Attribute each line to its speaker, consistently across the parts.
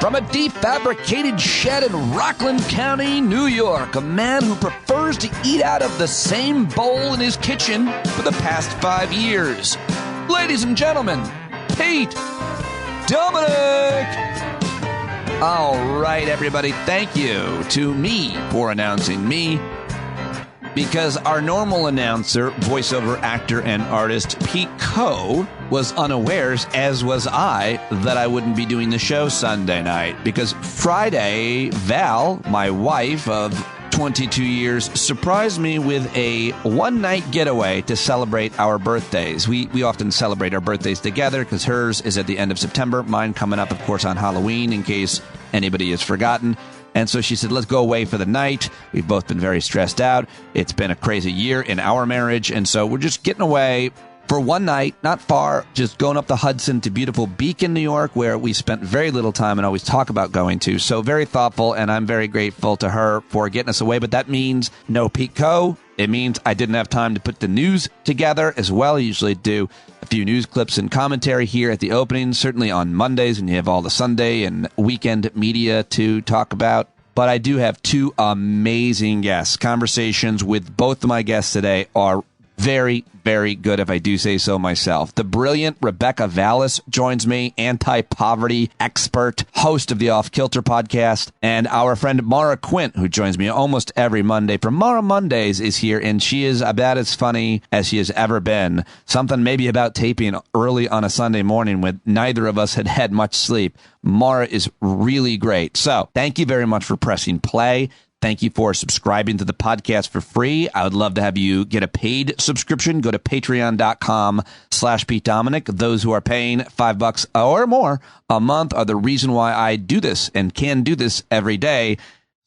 Speaker 1: From a defabricated shed in Rockland County, New York, a man who prefers to eat out of the same bowl in his kitchen for the past 5 years. Ladies and gentlemen, Pete Dominic! All right, everybody, thank you to me for announcing me, because our normal announcer, voiceover actor, and artist Pete Coe was unawares, as was I, that I wouldn't be doing the show Sunday night, because Friday, Val, my wife of 22 years, surprised me with a one-night getaway to celebrate our birthdays. We often celebrate our birthdays together because hers is at the end of September, mine coming up, of course, on Halloween, in case anybody has forgotten. And so she said, let's go away for the night. We've both been very stressed out. It's been a crazy year in our marriage. And so we're just getting away for one night, not far, just going up the Hudson to beautiful Beacon, New York, where we spent very little time and always talk about going to. So very thoughtful, and I'm very grateful to her for getting us away. But that means no Pete Coe. It means I didn't have time to put the news together as well. I usually do a few news clips and commentary here at the opening, certainly on Mondays, and you have all the Sunday and weekend media to talk about. But I do have two amazing guests. Conversations with both of my guests today are very, very good, if I do say so myself. The brilliant Rebecca Vallas joins me, anti-poverty expert, host of the Off Kilter podcast, and our friend Maura Quint, who joins me almost every Monday from Maura Mondays, is here, and she is about as funny as she has ever been. Something maybe about taping early on a Sunday morning when neither of us had had much sleep. Maura is really great. So thank you very much for pressing play. Thank you for subscribing to the podcast for free. I would love to have you get a paid subscription. Go to patreon.com/Pete Dominic. Those who are paying $5 or more a month are the reason why I do this and can do this every day.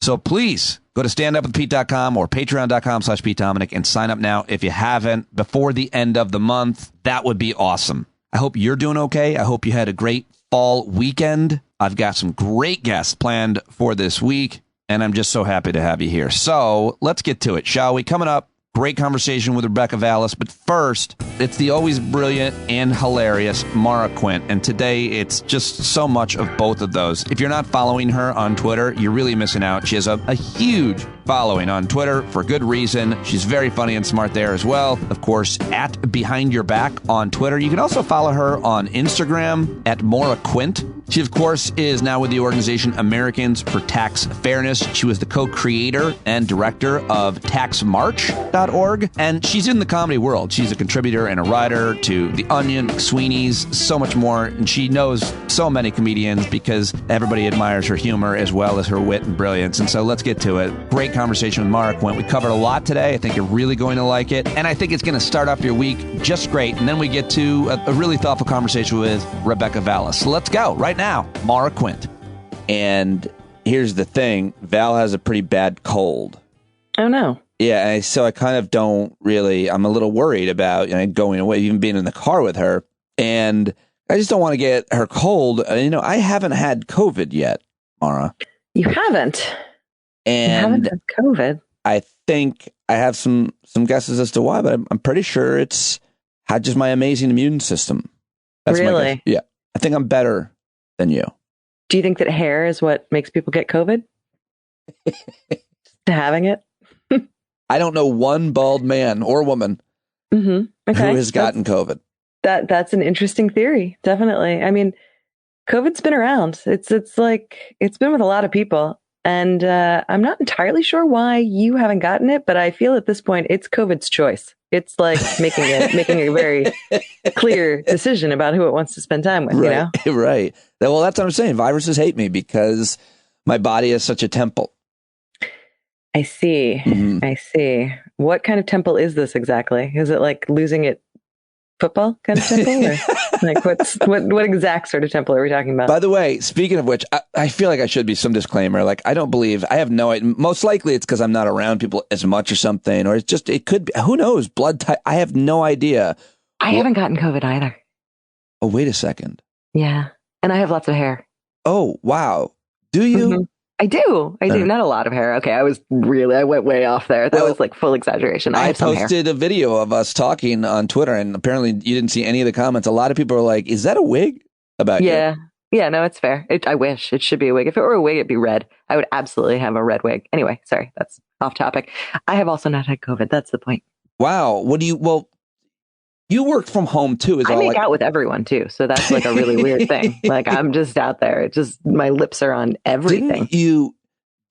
Speaker 1: So please go to standupwithpete.com or patreon.com/Pete Dominic and sign up now if you haven't before the end of the month. That would be awesome. I hope you're doing okay. I hope you had a great fall weekend. I've got some great guests planned for this week, and I'm just so happy to have you here. So let's get to it, shall we? Coming up, great conversation with Rebecca Vallas. But first, it's the always brilliant and hilarious Maura Quint. And today, it's just so much of both of those. If you're not following her on Twitter, you're really missing out. She has a huge following on Twitter for good reason. She's very funny and smart there as well. Of course, at Behind Your Back on Twitter. You can also follow her on Instagram at Maura Quint. She, of course, is now with the organization Americans for Tax Fairness. She was the co-creator and director of taxmarch.org. And she's in the comedy world. She's a contributor and a writer to The Onion, McSweeney's, so much more. And she knows so many comedians because everybody admires her humor as well as her wit and brilliance. And so let's get to it. Great conversation with Maura Quint. We covered a lot today. I think you're really going to like it. And I think it's going to start off your week just great. And then we get to a really thoughtful conversation with Rebecca Vallas. So let's go right now. Maura Quint. And here's the thing. Val has a pretty bad cold.
Speaker 2: Oh, no.
Speaker 1: Yeah, so I kind of don't really, I'm a little worried about going away, even being in the car with her. And I just don't want to get her cold. I haven't had COVID yet, Maura.
Speaker 2: You haven't?
Speaker 1: And
Speaker 2: you haven't had COVID?
Speaker 1: I think I have some guesses as to why, but I'm pretty sure it's just my amazing immune system. That's
Speaker 2: really?
Speaker 1: My guess. Yeah. I think I'm better than you.
Speaker 2: Do you think that hair is what makes people get COVID? Having it?
Speaker 1: I don't know one bald man or woman who has gotten COVID.
Speaker 2: That's an interesting theory. Definitely. I mean, COVID's been around. It's been with a lot of people. And I'm not entirely sure why you haven't gotten it, but I feel at this point it's COVID's choice. It's like making a very clear decision about who it wants to spend time with,
Speaker 1: right,
Speaker 2: you know?
Speaker 1: Right. Well, that's what I'm saying. Viruses hate me because my body is such a temple.
Speaker 2: I see. Mm-hmm. I see. What kind of temple is this exactly? Is it like losing it football kind of temple? Or like what exact sort of temple are we talking about?
Speaker 1: By the way, speaking of which, I feel like I should be some disclaimer. Like, I have no idea. Most likely it's because I'm not around people as much or something, or it could be, who knows, blood type. I have no idea.
Speaker 2: I haven't gotten COVID either.
Speaker 1: Oh, wait a second.
Speaker 2: Yeah. And I have lots of hair.
Speaker 1: Oh, wow. Do you?
Speaker 2: Mm-hmm. I do. Not a lot of hair. Okay. I went way off there. That was like full exaggeration. I
Speaker 1: posted a video of us talking on Twitter, and apparently you didn't see any of the comments. A lot of people are like, is that a wig about you?
Speaker 2: Yeah, no, it's fair. I wish it should be a wig. If it were a wig, it'd be red. I would absolutely have a red wig. Anyway, sorry, that's off topic. I have also not had COVID. That's the point.
Speaker 1: Wow. Well, you work from home too.
Speaker 2: I make out with everyone too. So that's like a really weird thing. Like I'm just out there. It just, my lips are on everything.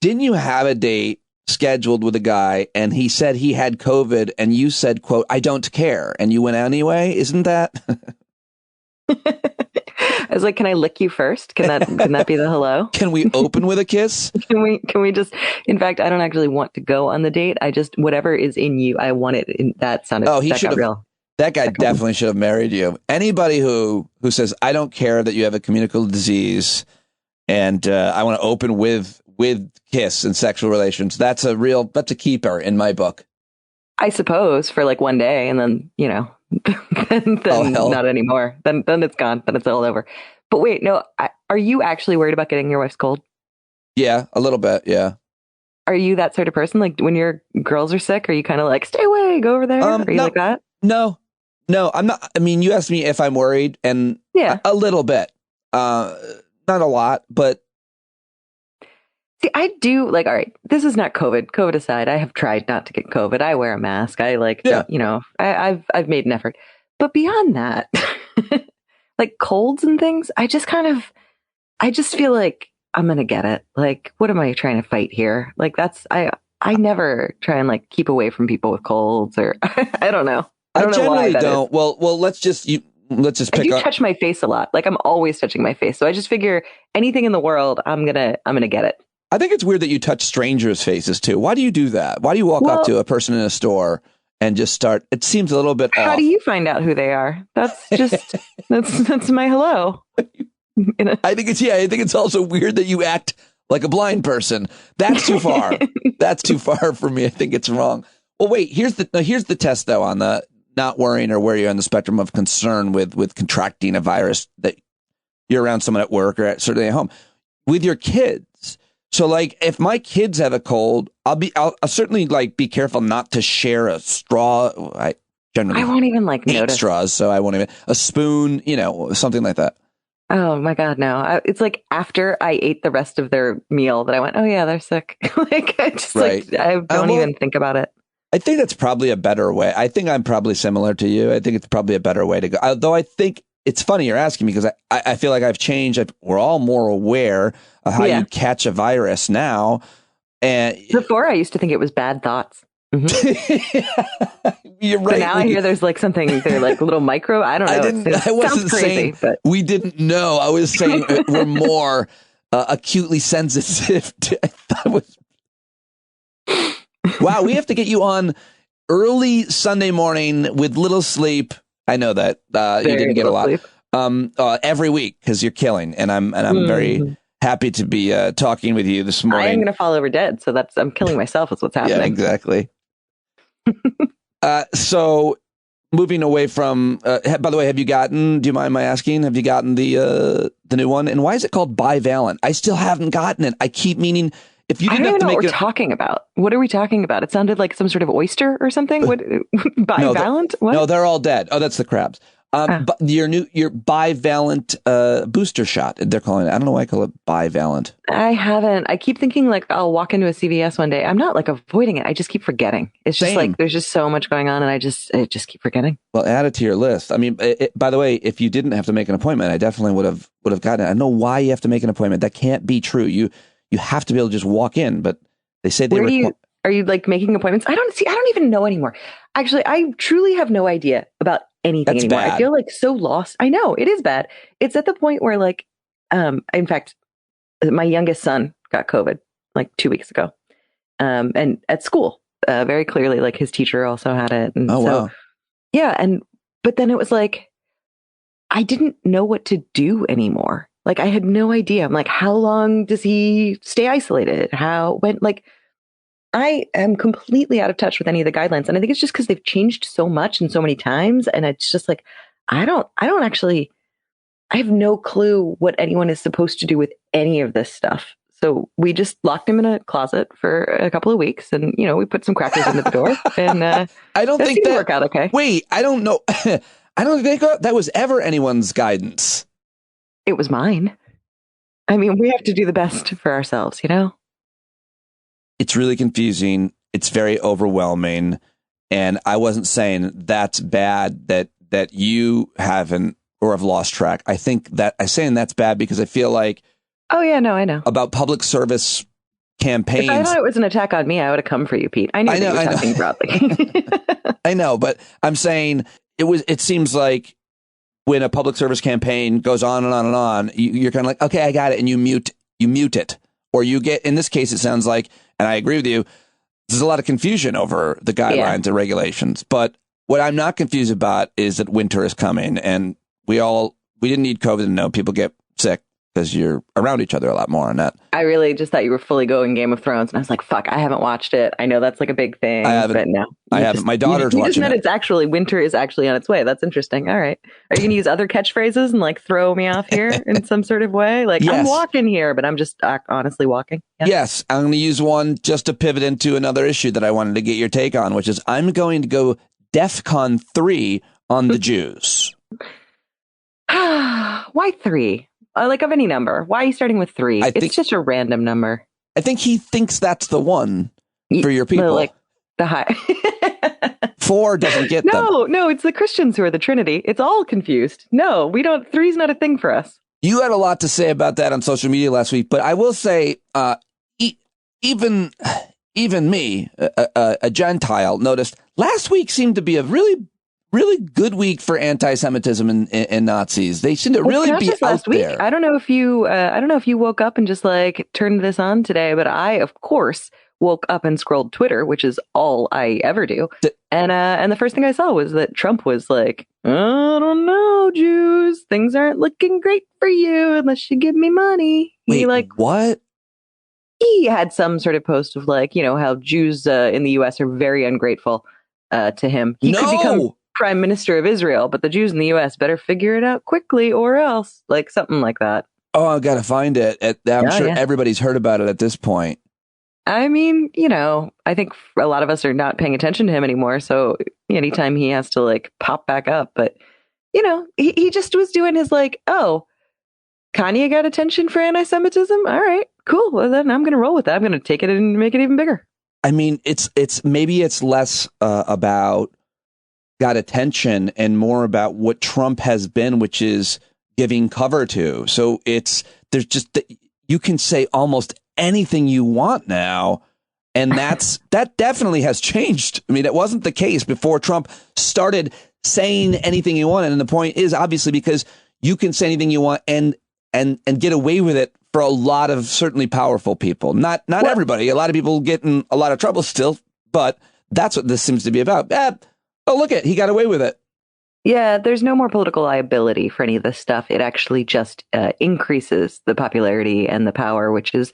Speaker 1: Didn't you have a date scheduled with a guy and he said he had COVID and you said, quote, "I don't care," and you went anyway? Isn't that?
Speaker 2: I was like, can I lick you first? Can that be the hello?
Speaker 1: Can we open with a kiss?
Speaker 2: Can we just, in fact, I don't actually want to go on the date. I just, whatever is in you, I want it in. That sounded,
Speaker 1: he should have, real. That guy definitely should have married you. Anybody who says, "I don't care that you have a communicable disease and I want to open with kiss and sexual relations," that's a keeper in my book.
Speaker 2: I suppose for like one day, and then, you know, then not anymore. Then it's gone. Then it's all over. But wait, no, are you actually worried about getting your wife's cold?
Speaker 1: Yeah, a little bit. Yeah.
Speaker 2: Are you that sort of person? Like when your girls are sick, are you kind of like, stay away, go over there? Are you like that?
Speaker 1: No, I'm not. I mean, you asked me if I'm worried, and yeah, a little bit. Not a lot, but.
Speaker 2: See, I do like, all right, this is not COVID. COVID aside, I have tried not to get COVID. I wear a mask. I don't, you know, I've made an effort. But beyond that, like colds and things, I just feel like I'm going to get it. Like, what am I trying to fight here? Like I never try and like keep away from people with colds or I don't know. I
Speaker 1: generally don't. Well, let's just pick up.
Speaker 2: I do touch my face a lot. Like I'm always touching my face. So I just figure anything in the world, I'm going to get it.
Speaker 1: I think it's weird that you touch strangers' faces too. Why do you do that? Why do you walk up to a person in a store and just start? It seems a little bit off.
Speaker 2: How do you find out who they are? That's just that's my hello.
Speaker 1: I think it's also weird that you act like a blind person. That's too far. That's too far for me. I think it's wrong. Well, wait. Here's the test though on the not worrying or where you're on the spectrum of concern with contracting a virus that you're around someone at work or certainly at home with your kids. So, like, if my kids have a cold, I'll certainly like be careful not to share a straw. I
Speaker 2: won't even like notice
Speaker 1: straws, so I won't even a spoon, you know, something like that.
Speaker 2: Oh my God, no! It's like after I ate the rest of their meal that I went, oh yeah, they're sick. Like I just like I don't even think about it.
Speaker 1: I think that's probably a better way. I think I'm probably similar to you. I think it's probably a better way to go. Although I think it's funny you're asking me because I feel like I've changed. We're all more aware of how you catch a virus now. And
Speaker 2: before I used to think it was bad thoughts. Mm-hmm.
Speaker 1: You're right.
Speaker 2: But now I hear there's like something, they're like little micro. I don't know.
Speaker 1: I wasn't saying we didn't know. I was saying we're more acutely sensitive to. Wow, we have to get you on early Sunday morning with little sleep. I know that you didn't get a lot every week because you're killing, and I'm very happy to be talking with you this morning.
Speaker 2: I am going to fall over dead, so I'm killing myself. Is what's happening.
Speaker 1: Yeah, exactly. So moving away from. By the way, have you gotten? Do you mind my asking? Have you gotten the new one? And why is it called bivalent? I still haven't gotten it. I keep meaning. If you didn't
Speaker 2: I don't
Speaker 1: have to
Speaker 2: know
Speaker 1: make
Speaker 2: what we're talking about. What are we talking about? It sounded like some sort of oyster or something. What bivalent? What?
Speaker 1: No, they're all dead. Oh, that's the crabs. But your bivalent booster shot. They're calling it. I don't know why I call it bivalent.
Speaker 2: I haven't. I keep thinking like I'll walk into a CVS one day. I'm not like avoiding it. I just keep forgetting. It's just like there's just so much going on, and I just keep forgetting.
Speaker 1: Well, add it to your list. I mean, by the way, if you didn't have to make an appointment, I definitely would have gotten it. I don't know why you have to make an appointment. That can't be true. You have to be able to just walk in, but they say they
Speaker 2: are you like making appointments? I don't even know anymore. Actually, I truly have no idea about anything anymore. Bad. I feel like so lost. I know it is bad. It's at the point where like, in fact, my youngest son got COVID like 2 weeks ago. And at school, very clearly, like his teacher also had it. And
Speaker 1: wow.
Speaker 2: Yeah. But then it was like, I didn't know what to do anymore. Like I had no idea. I'm like, how long does he stay isolated? I am completely out of touch with any of the guidelines. And I think it's just because they've changed so much and so many times. And it's just like, I have no clue what anyone is supposed to do with any of this stuff. So we just locked him in a closet for a couple of weeks and, you know, we put some crackers into the door and
Speaker 1: I don't think that
Speaker 2: worked out okay.
Speaker 1: Wait, I don't know. I don't think that was ever anyone's guidance.
Speaker 2: It was mine. I mean, we have to do the best for ourselves, you know?
Speaker 1: It's really confusing. It's very overwhelming. And I wasn't saying that's bad that you haven't or have lost track. I think that I'm saying that's bad because I feel like,
Speaker 2: oh yeah, no, I know.
Speaker 1: About public service campaigns.
Speaker 2: If I thought it was an attack on me, I would have come for you, Pete. I knew that you were talking broadly.
Speaker 1: I know, but I'm saying it seems like when a public service campaign goes on and on and on, you're kind of like, okay, I got it. And you mute it, or you get, in this case, it sounds like, and I agree with you, there's a lot of confusion over the guidelines and regulations. But what I'm not confused about is that winter is coming, and we didn't need COVID to know people get sick because you're around each other a lot more on that.
Speaker 2: I really just thought you were fully going Game of Thrones, and I was like, fuck, I haven't watched it. I know that's like a big thing.
Speaker 1: I haven't.
Speaker 2: But no.
Speaker 1: I haven't. My daughter's
Speaker 2: watching
Speaker 1: watching
Speaker 2: it. It's actually, winter is actually on its way. That's interesting. All right. Are you going to use other catchphrases and like throw me off here in some sort of way? Like, yes. I'm walking here, but I'm just honestly walking.
Speaker 1: Yeah. Yes. I'm going to use one just to pivot into another issue that I wanted to get your take on, which is I'm going to go DEFCON 3 on the Jews.
Speaker 2: Why 3? Like of any number. Why are you starting with 3? It's just a random number.
Speaker 1: I think he thinks that's the one for your people.
Speaker 2: Like the high.
Speaker 1: 4 doesn't get them.
Speaker 2: No, it's the Christians who are the Trinity. It's all confused. No, we don't. 3's not a thing for us.
Speaker 1: You had a lot to say about that on social media last week, but I will say, even me, a Gentile, noticed last week seemed to be a really good week for anti-Semitism and Nazis. They seem to really be out there.
Speaker 2: I don't know if you woke up and just like turned this on today, but I, of course, woke up and scrolled Twitter, which is all I ever do. And the first thing I saw was that Trump was like, I don't know, Jews, things aren't looking great for you unless you give me money.
Speaker 1: Wait, what?
Speaker 2: He had some sort of post of like, how Jews in the U.S. are very ungrateful to him. He could become Prime Minister of Israel, but the Jews in the U.S. better figure it out quickly or else, like something like that.
Speaker 1: Oh, I've got to find it. I'm sure everybody's heard about it at this point.
Speaker 2: I mean, I think a lot of us are not paying attention to him anymore. So anytime he has to like pop back up, but he just was doing his like, oh, Kanye got attention for anti-Semitism. All right, cool. Well, then I'm going to roll with that. I'm going to take it and make it even bigger.
Speaker 1: I mean, maybe it's less about got attention and more about what Trump has been, which is giving cover to. So there's just, you can say almost anything you want now. And that definitely has changed. I mean, it wasn't the case before Trump started saying anything he wanted. And the point is obviously because you can say anything you want and get away with it for a lot of certainly powerful people. Not everybody. A lot of people get in a lot of trouble still, but that's what this seems to be about. Oh, look he got away with it.
Speaker 2: Yeah, there's no more political liability for any of this stuff. It actually just increases the popularity and the power, which is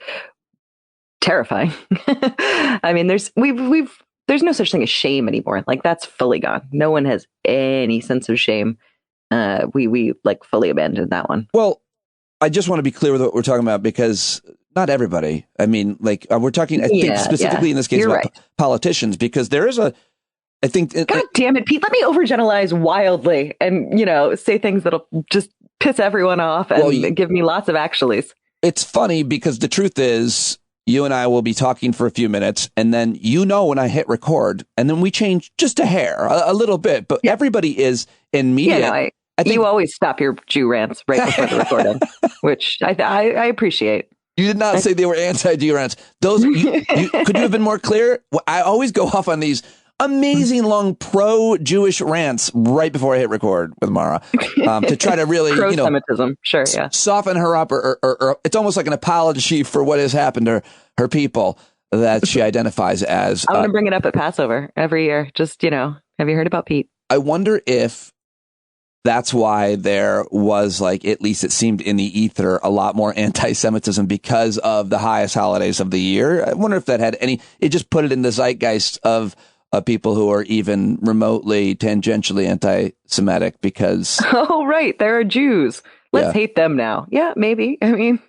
Speaker 2: terrifying. I mean, there's no such thing as shame anymore. Like that's fully gone. No one has any sense of shame. We like fully abandoned that one.
Speaker 1: Well, I just want to be clear with what we're talking about because not everybody. I mean, like we're talking, I think specifically in this case about politicians, because there is I think.
Speaker 2: God damn it, Pete! Let me overgeneralize wildly and say things that'll just piss everyone off and give me lots of actuallys.
Speaker 1: It's funny because the truth is, you and I will be talking for a few minutes, and then when I hit record, and then we change just a hair, a little bit. But everybody is in media.
Speaker 2: Yeah, I think you always stop your Jew rants right before the recording, which I appreciate.
Speaker 1: You did not say they were anti-Jew rants. Those could you have been more clear? I always go off on these amazing long pro-Jewish rants right before I hit record with Maura to try to really,
Speaker 2: pro-Semitism, sure, yeah,
Speaker 1: soften her up, or it's almost like an apology for what has happened to her people that she identifies as.
Speaker 2: I'm going to bring it up at Passover every year. Just, have you heard about Pete?
Speaker 1: I wonder if that's why there was, like, at least it seemed in the ether, a lot more anti-Semitism because of the highest holidays of the year. I wonder if that had it just put it in the zeitgeist of people who are even remotely tangentially anti-Semitic because...
Speaker 2: Oh, right. There are Jews. Let's hate them now. Yeah, maybe. I mean...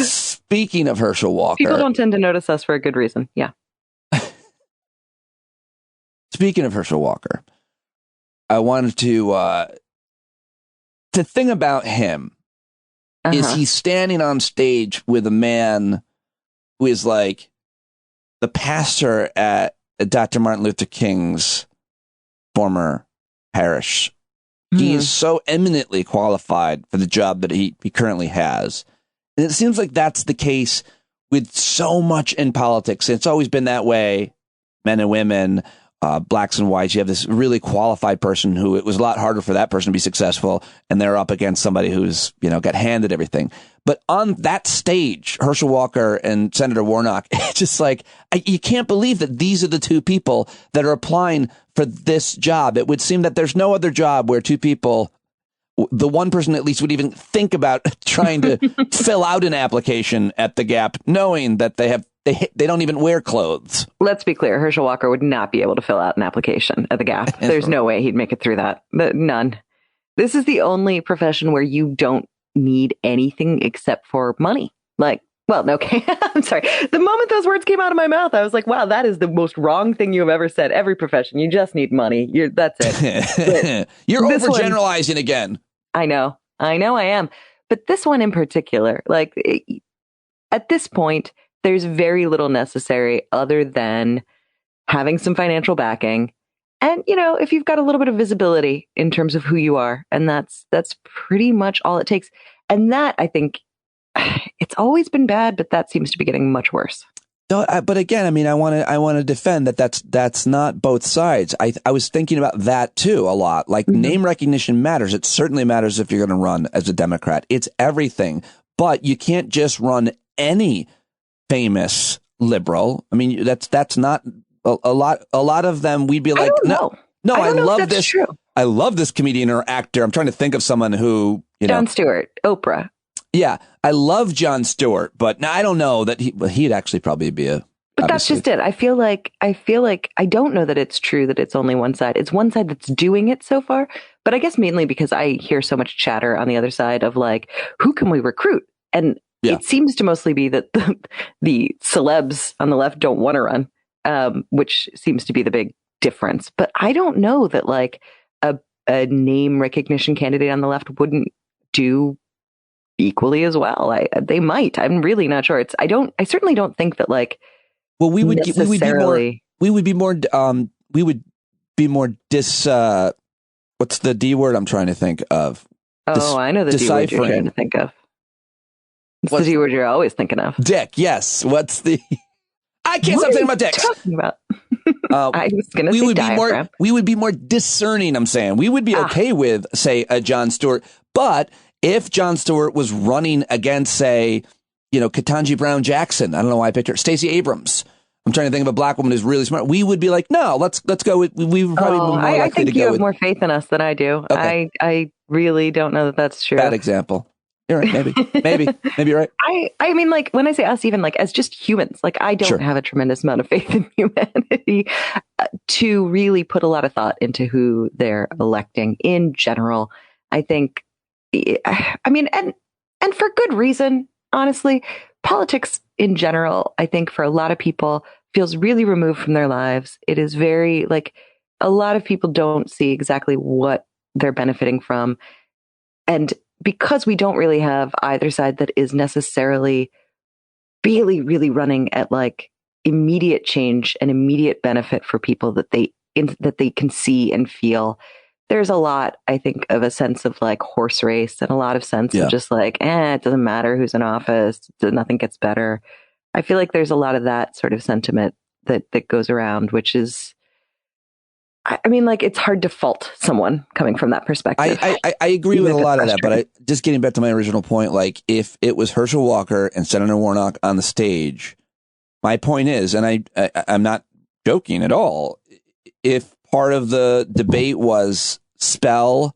Speaker 1: Speaking of Herschel Walker...
Speaker 2: People don't tend to notice us for a good reason. Yeah.
Speaker 1: Speaking of Herschel Walker, I wanted to... The thing about him is he's standing on stage with a man who is like the pastor at Dr. Martin Luther King's former parish. He is so eminently qualified for the job that he currently has. And it seems like that's the case with so much in politics. It's always been that way. Men and women, blacks and whites. You have this really qualified person who it was a lot harder for that person to be successful. And they're up against somebody who's, got handed everything. But on that stage, Herschel Walker and Senator Warnock, it's just like, you can't believe that these are the two people that are applying for this job. It would seem that there's no other job where two people, the one person at least would even think about trying to fill out an application at the Gap, knowing that they don't even wear clothes.
Speaker 2: Let's be clear. Herschel Walker would not be able to fill out an application at the Gap. There's no way he'd make it through that. None. This is the only profession where you don't need anything except for money. Okay. I'm sorry. The moment those words came out of my mouth, I was like, wow, that is the most wrong thing you have ever said. Every profession, you just need money. That's it.
Speaker 1: You're overgeneralizing again.
Speaker 2: I know I am. But this one in particular, at this point, there's very little necessary other than having some financial backing. And, if you've got a little bit of visibility in terms of who you are, and that's pretty much all it takes. And that, I think, it's always been bad, but that seems to be getting much worse.
Speaker 1: No, but again, I want to defend that's not both sides. I was thinking about that too a lot. Name recognition matters. It certainly matters if you're going to run as a Democrat. It's everything. But you can't just run any famous liberal. That's not a lot of them. We'd be like, no, I love this. True. I love this comedian or actor. I'm trying to think of someone who,
Speaker 2: Jon Stewart, Oprah.
Speaker 1: Yeah, I love Jon Stewart, but I don't know that he'd actually probably be a.
Speaker 2: But that's just it. I feel like I don't know that it's true that it's only one side. It's one side that's doing it so far. But I guess mainly because I hear so much chatter on the other side of who can we recruit? And it seems to mostly be that the celebs on the left don't want to run, which seems to be the big difference. But I don't know that a name recognition candidate on the left wouldn't do equally as well. They might. I'm really not sure. I certainly don't think that
Speaker 1: we would be more what's the D word I'm trying to think of?
Speaker 2: I know the D word you're trying to think of. What's the D word you're always thinking of?
Speaker 1: Dick. Yes. What's the? I can't stop thinking about dicks.
Speaker 2: Talking about? I was going to say diaphragm.
Speaker 1: We would be more discerning. I'm saying we would be okay with, say, a Jon Stewart, but if Jon Stewart was running against, say, Ketanji Brown Jackson, I don't know why I picked her, Stacey Abrams. I'm trying to think of a black woman who's really smart. We would be like, no, let's go with. We would probably be more likely to go with.
Speaker 2: I think you have more faith in us than I do. Okay. I really don't know that that's true.
Speaker 1: Bad example. You're right. Maybe you're right.
Speaker 2: I mean, when I say us, even as just humans, I don't have a tremendous amount of faith in humanity to really put a lot of thought into who they're electing in general. I think, and for good reason, honestly, politics in general, I think for a lot of people feels really removed from their lives. It is very a lot of people don't see exactly what they're benefiting from. And because we don't really have either side that is necessarily really, really running at immediate change and immediate benefit for people that they can see and feel, there's a lot, I think, of a sense of horse race and a lot of sense of just it doesn't matter who's in office. Nothing gets better. I feel like there's a lot of that sort of sentiment that goes around, which is, it's hard to fault someone coming from that perspective.
Speaker 1: I agree with a lot of that, but just getting back to my original point, if it was Herschel Walker and Senator Warnock on the stage, my point is, and I'm not joking at all, if part of the debate was spell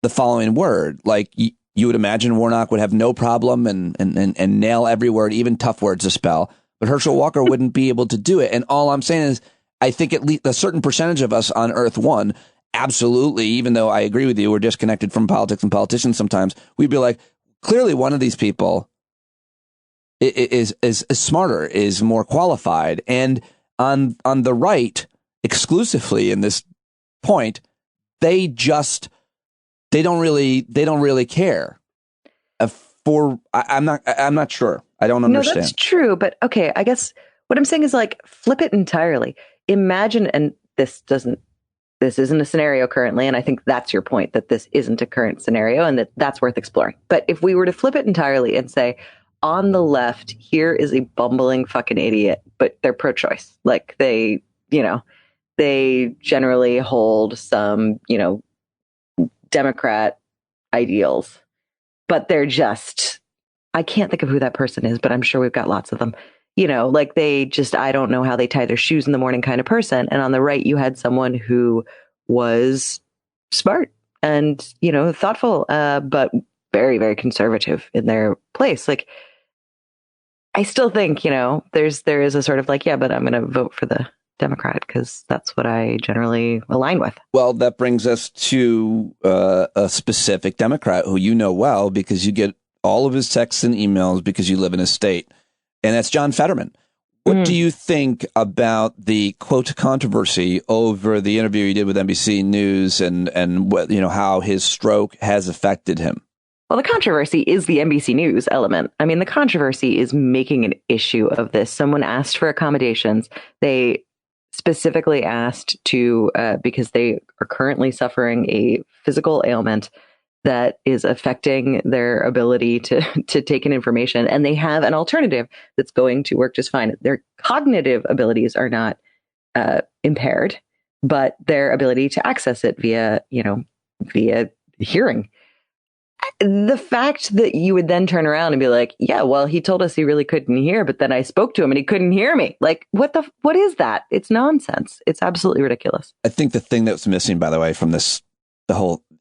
Speaker 1: the following word, you would imagine Warnock would have no problem and nail every word, even tough words to spell, but Herschel Walker wouldn't be able to do it. And all I'm saying is, I think at least a certain percentage of us on Earth One, absolutely, even though I agree with you, we're disconnected from politics and politicians sometimes, we'd be like, clearly one of these people is smarter, is more qualified. And on the right, exclusively in this point, they don't really care. I'm not sure. I don't understand.
Speaker 2: No, that's true. But okay, I guess what I'm saying is like flip it entirely. Imagine, and this isn't a scenario currently. And I think that's your point, that this isn't a current scenario and that's worth exploring. But if we were to flip it entirely and say, on the left, here is a bumbling fucking idiot, but they're pro-choice. Like they generally hold some, Democrat ideals, but they're just, I can't think of who that person is, but I'm sure we've got lots of them. Like they just, I don't know how they tie their shoes in the morning kind of person. And on the right, you had someone who was smart and, thoughtful, but very, very conservative in their place. Like, I still think, there is a sort of like, yeah, but I'm going to vote for the Democrat because that's what I generally align with.
Speaker 1: Well, that brings us to a specific Democrat who you know well because you get all of his texts and emails because you live in his state. And that's John Fetterman. What do you think about the quote controversy over the interview he did with NBC News and how his stroke has affected him?
Speaker 2: Well, the controversy is the NBC News element. I mean, the controversy is making an issue of this. Someone asked for accommodations. They specifically asked to, because they are currently suffering a physical ailment that is affecting their ability to take in information. And they have an alternative that's going to work just fine. Their cognitive abilities are not impaired, but their ability to access it via hearing. The fact that you would then turn around and be like, yeah, well, he told us he really couldn't hear, but then I spoke to him and he couldn't hear me. Like, what is that? It's nonsense. It's absolutely ridiculous.
Speaker 1: I think the thing that's missing, by the way, from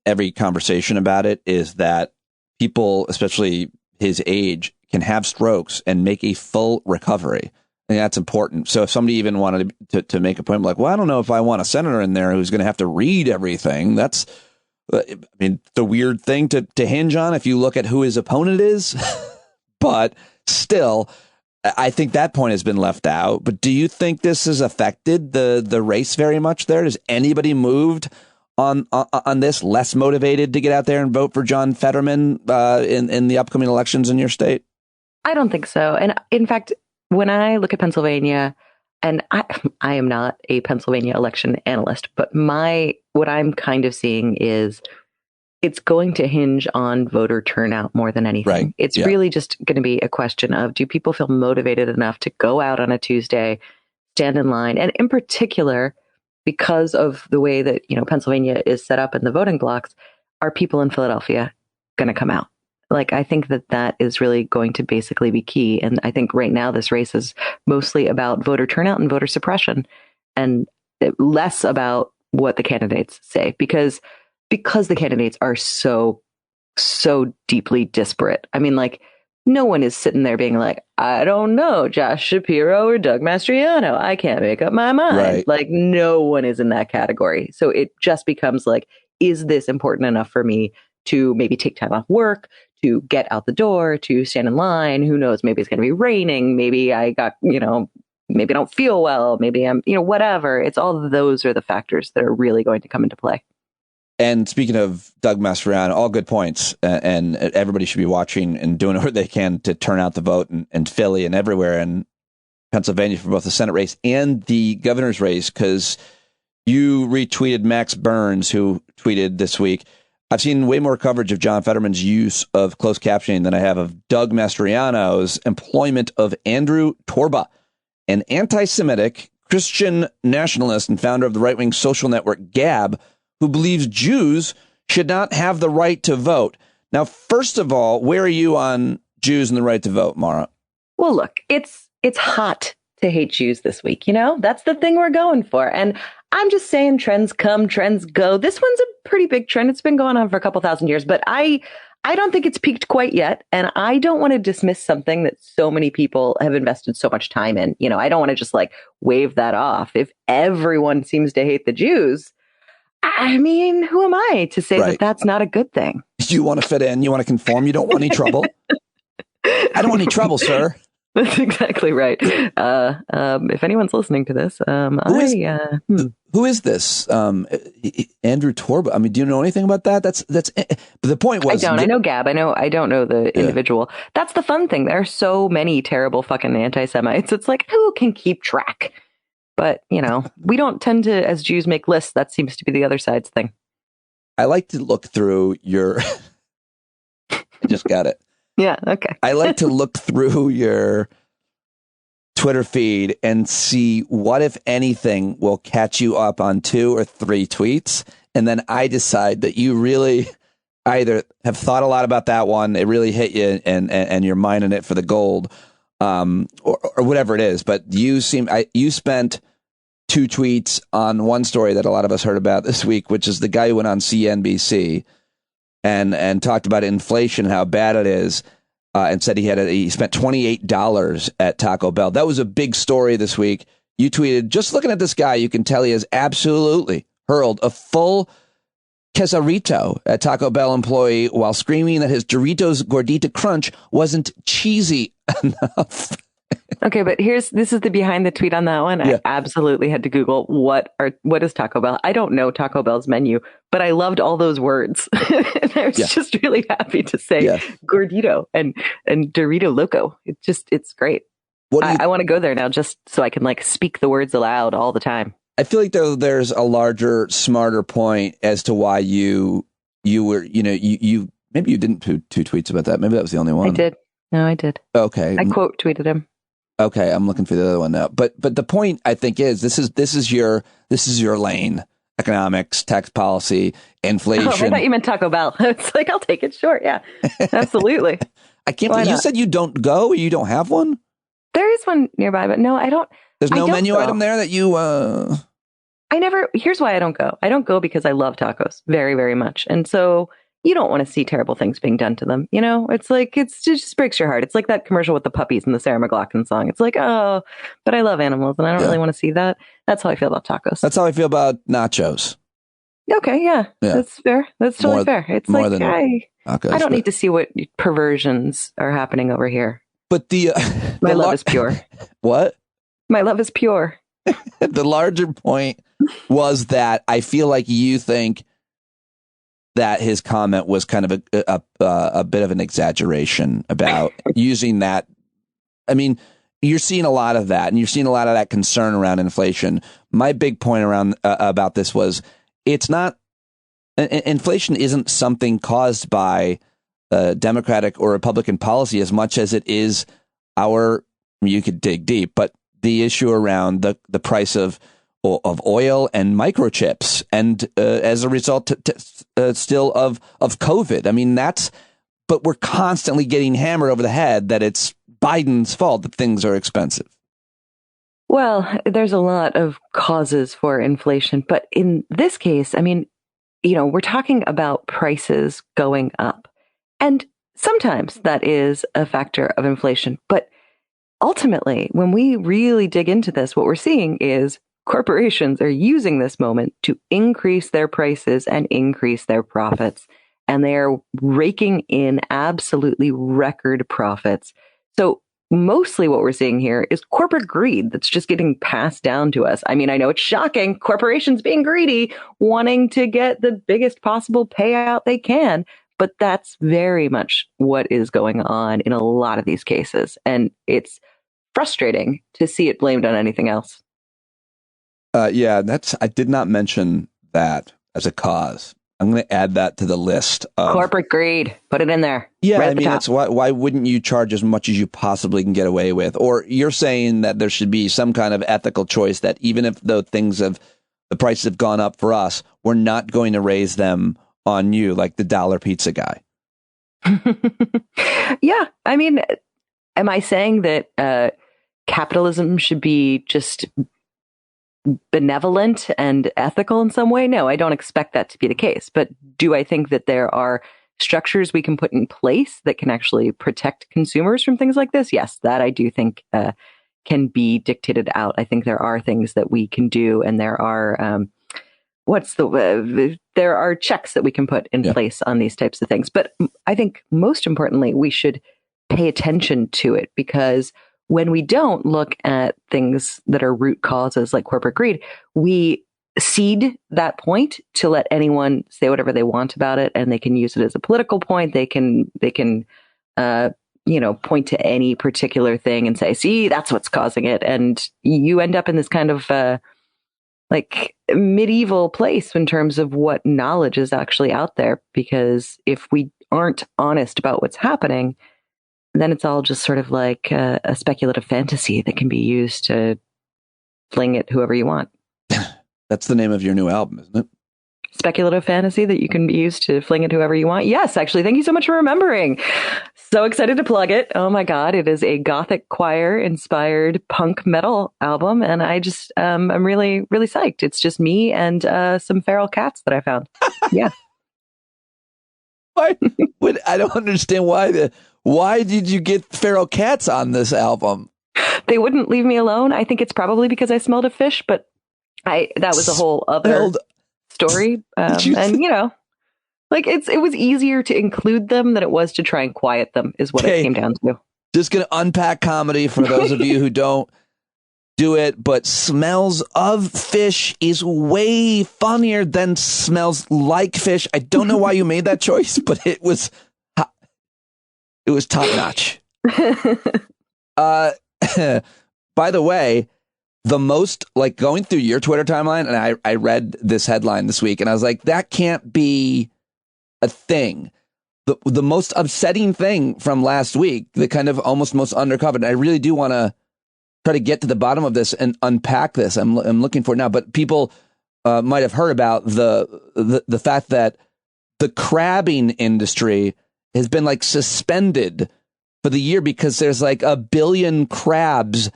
Speaker 1: every conversation about it is that people, especially his age, can have strokes and make a full recovery. And that's important. So if somebody even wanted to make a point like, well, I don't know if I want a senator in there who's going to have to read everything. That's, the weird thing to hinge on if you look at who his opponent is. But still, I think that point has been left out. But do you think this has affected the race very much there? Has anybody moved on this, less motivated to get out there and vote for John Fetterman in the upcoming elections in your state?
Speaker 2: I don't think so. And in fact, when I look at Pennsylvania, and I am not a Pennsylvania election analyst, but what I'm kind of seeing is it's going to hinge on voter turnout more than anything.
Speaker 1: Right.
Speaker 2: It's really just going to be a question of, do people feel motivated enough to go out on a Tuesday, stand in line? And in particular, because of the way that, Pennsylvania is set up in the voting blocks, are people in Philadelphia going to come out? Like, I think that is really going to basically be key. And I think right now this race is mostly about voter turnout and voter suppression and less about what the candidates say, because the candidates are so deeply disparate. I mean, like, no one is sitting there being like, I don't know, Josh Shapiro or Doug Mastriano. I can't make up my mind.
Speaker 1: Right.
Speaker 2: Like, no one is in that category. So it just becomes like, is this important enough for me to maybe take time off work, to get out the door, to stand in line? Who knows? Maybe it's going to be raining. Maybe I got, maybe I don't feel well. Maybe I'm, whatever. It's all of those are the factors that are really going to come into play.
Speaker 1: And speaking of Doug Mastriano, all good points. And everybody should be watching and doing what they can to turn out the vote in Philly and everywhere in Pennsylvania for both the Senate race and the governor's race, because you retweeted Max Burns, who tweeted this week, I've seen way more coverage of John Fetterman's use of closed captioning than I have of Doug Mastriano's employment of Andrew Torba, an anti-Semitic Christian nationalist and founder of the right-wing social network Gab, who believes Jews should not have the right to vote. Now, first of all, where are you on Jews and the right to vote, Maura?
Speaker 2: Well, look, it's hot to hate Jews this week. That's the thing we're going for. And I'm just saying, trends come, trends go. This one's a pretty big trend. It's been going on for a couple thousand years, but I don't think it's peaked quite yet. And I don't want to dismiss something that so many people have invested so much time in. I don't want to just like wave that off. If everyone seems to hate the Jews, I mean, who am I to say that that's not a good thing?
Speaker 1: You want to fit in. You want to conform. You don't want any trouble. I don't want any trouble, sir.
Speaker 2: That's exactly right. If anyone's listening to this,
Speaker 1: who is this? Andrew Torba. I mean, do you know anything about that? That's the point was.
Speaker 2: I know Gab. I don't know the individual. That's the fun thing. There are so many terrible fucking anti-Semites. It's like, who can keep track? But, we don't tend to, as Jews, make lists. That seems to be the other side's thing.
Speaker 1: I like to look through your... I just got it.
Speaker 2: Yeah, okay.
Speaker 1: I like to look through your Twitter feed and see what, if anything, will catch you up on 2 or 3 tweets. And then I decide that you really either have thought a lot about that one, it really hit you, and you're mining it for the gold, or whatever it is. But you spent 2 tweets on one story that a lot of us heard about this week, which is the guy who went on CNBC and talked about inflation, how bad it is, and said he spent $28 at Taco Bell. That was a big story this week. You tweeted, just looking at this guy, you can tell he has absolutely hurled a full quesarito at Taco Bell employee while screaming that his Doritos Gordita Crunch wasn't cheesy enough.
Speaker 2: Okay, but this is the behind the tweet on that one. Yeah. I absolutely had to Google what is Taco Bell. I don't know Taco Bell's menu, but I loved all those words. And I was just really happy to say Gordito and Dorito Loco. It's great. I want to go there now just so I can speak the words aloud all the time.
Speaker 1: I feel like there's a larger, smarter point as to why you were, you maybe you didn't put 2 tweets about that. Maybe that was the only one.
Speaker 2: I did. No, I did.
Speaker 1: Okay.
Speaker 2: I quote tweeted him.
Speaker 1: Okay, I'm looking for the other one now. But the point, I think, is this is your lane: economics, tax policy, inflation.
Speaker 2: Oh, I thought you meant Taco Bell. It's like, I'll take it short. Yeah, absolutely.
Speaker 1: I can't believe you said you don't go. You don't have one.
Speaker 2: There is one nearby, but no, I don't.
Speaker 1: There's no menu item there that you.
Speaker 2: I never. Here's why I don't go. I don't go because I love tacos very, very much, and so. You don't want to see terrible things being done to them. It's like, it just breaks your heart. It's like that commercial with the puppies in the Sarah McLachlan song. It's like, oh, but I love animals and I don't really want to see that. That's how I feel about tacos.
Speaker 1: That's how I feel about nachos.
Speaker 2: Okay. Yeah. That's fair. That's totally fair. It's like, I don't need to see what perversions are happening over here.
Speaker 1: But
Speaker 2: my love is pure.
Speaker 1: What?
Speaker 2: My love is pure.
Speaker 1: The larger point was that I feel like you think that his comment was kind of a bit of an exaggeration about using that. I mean, you're seeing a lot of that, and you're seeing a lot of that concern around inflation. My big point around about this was it's not inflation isn't something caused by Democratic or Republican policy as much as it is you could dig deep, but the issue around the price of oil and microchips, and as a result, still of COVID. I mean, but we're constantly getting hammered over the head that it's Biden's fault that things are expensive.
Speaker 2: Well, there's a lot of causes for inflation, but in this case, I mean, we're talking about prices going up, and sometimes that is a factor of inflation. But ultimately, when we really dig into this, what we're seeing is corporations are using this moment to increase their prices and increase their profits, and they are raking in absolutely record profits. So mostly what we're seeing here is corporate greed that's just getting passed down to us. I mean, I know it's shocking, corporations being greedy, wanting to get the biggest possible payout they can, but that's very much what is going on in a lot of these cases. And it's frustrating to see it blamed on anything else. I did not mention that as a cause. I'm going to add that to the list. Corporate greed. Put it in there.
Speaker 1: Yeah, right, I mean, that's why wouldn't you charge as much as you possibly can get away with? Or you're saying that there should be some kind of ethical choice that even if the prices have gone up for us, we're not going to raise them on you, like the dollar pizza guy.
Speaker 2: Yeah, I mean, am I saying that capitalism should be just benevolent and ethical in some way? No, I don't expect that to be the case. But do I think that there are structures we can put in place that can actually protect consumers from things like this? Yes, that I do think can be dictated out. I think there are things that we can do, and there are there are checks that we can put in place on these types of things. But I think most importantly, we should pay attention to it, because when we don't look at things that are root causes like corporate greed, we cede that point to let anyone say whatever they want about it, and they can use it as a political point. They can point to any particular thing and say, see, that's what's causing it. And you end up in this kind of like medieval place in terms of what knowledge is actually out there. Because if we aren't honest about what's happening, then it's all just sort of like a speculative fantasy that can be used to fling at whoever you want.
Speaker 1: That's the name of your new album, isn't it?
Speaker 2: Speculative fantasy that you can use to fling at whoever you want. Yes, actually. Thank you so much for remembering. So excited to plug it. Oh my God. It is a gothic choir inspired punk metal album. And I'm really, really psyched. It's just me and some feral cats that I found. Yeah.
Speaker 1: I don't understand why did you get feral cats on this album?
Speaker 2: They wouldn't leave me alone. I think it's probably because I smelled a fish, but that was a whole other story. It was easier to include them than it was to try and quiet them is what it came down to.
Speaker 1: Just going to unpack comedy for those of you who don't do it, but smells of fish is way funnier than smells like fish. I don't know why you made that choice, but it was top notch. By the way, the most, like, going through your Twitter timeline, and I read this headline this week, and I was like, that can't be a thing. The most upsetting thing from last week, the kind of almost most undercovered, and I really do want to try to get to the bottom of this and unpack this. I'm looking for it now, but people might have heard about the fact that the crabbing industry has been like suspended for the year because there's like 1 billion crabs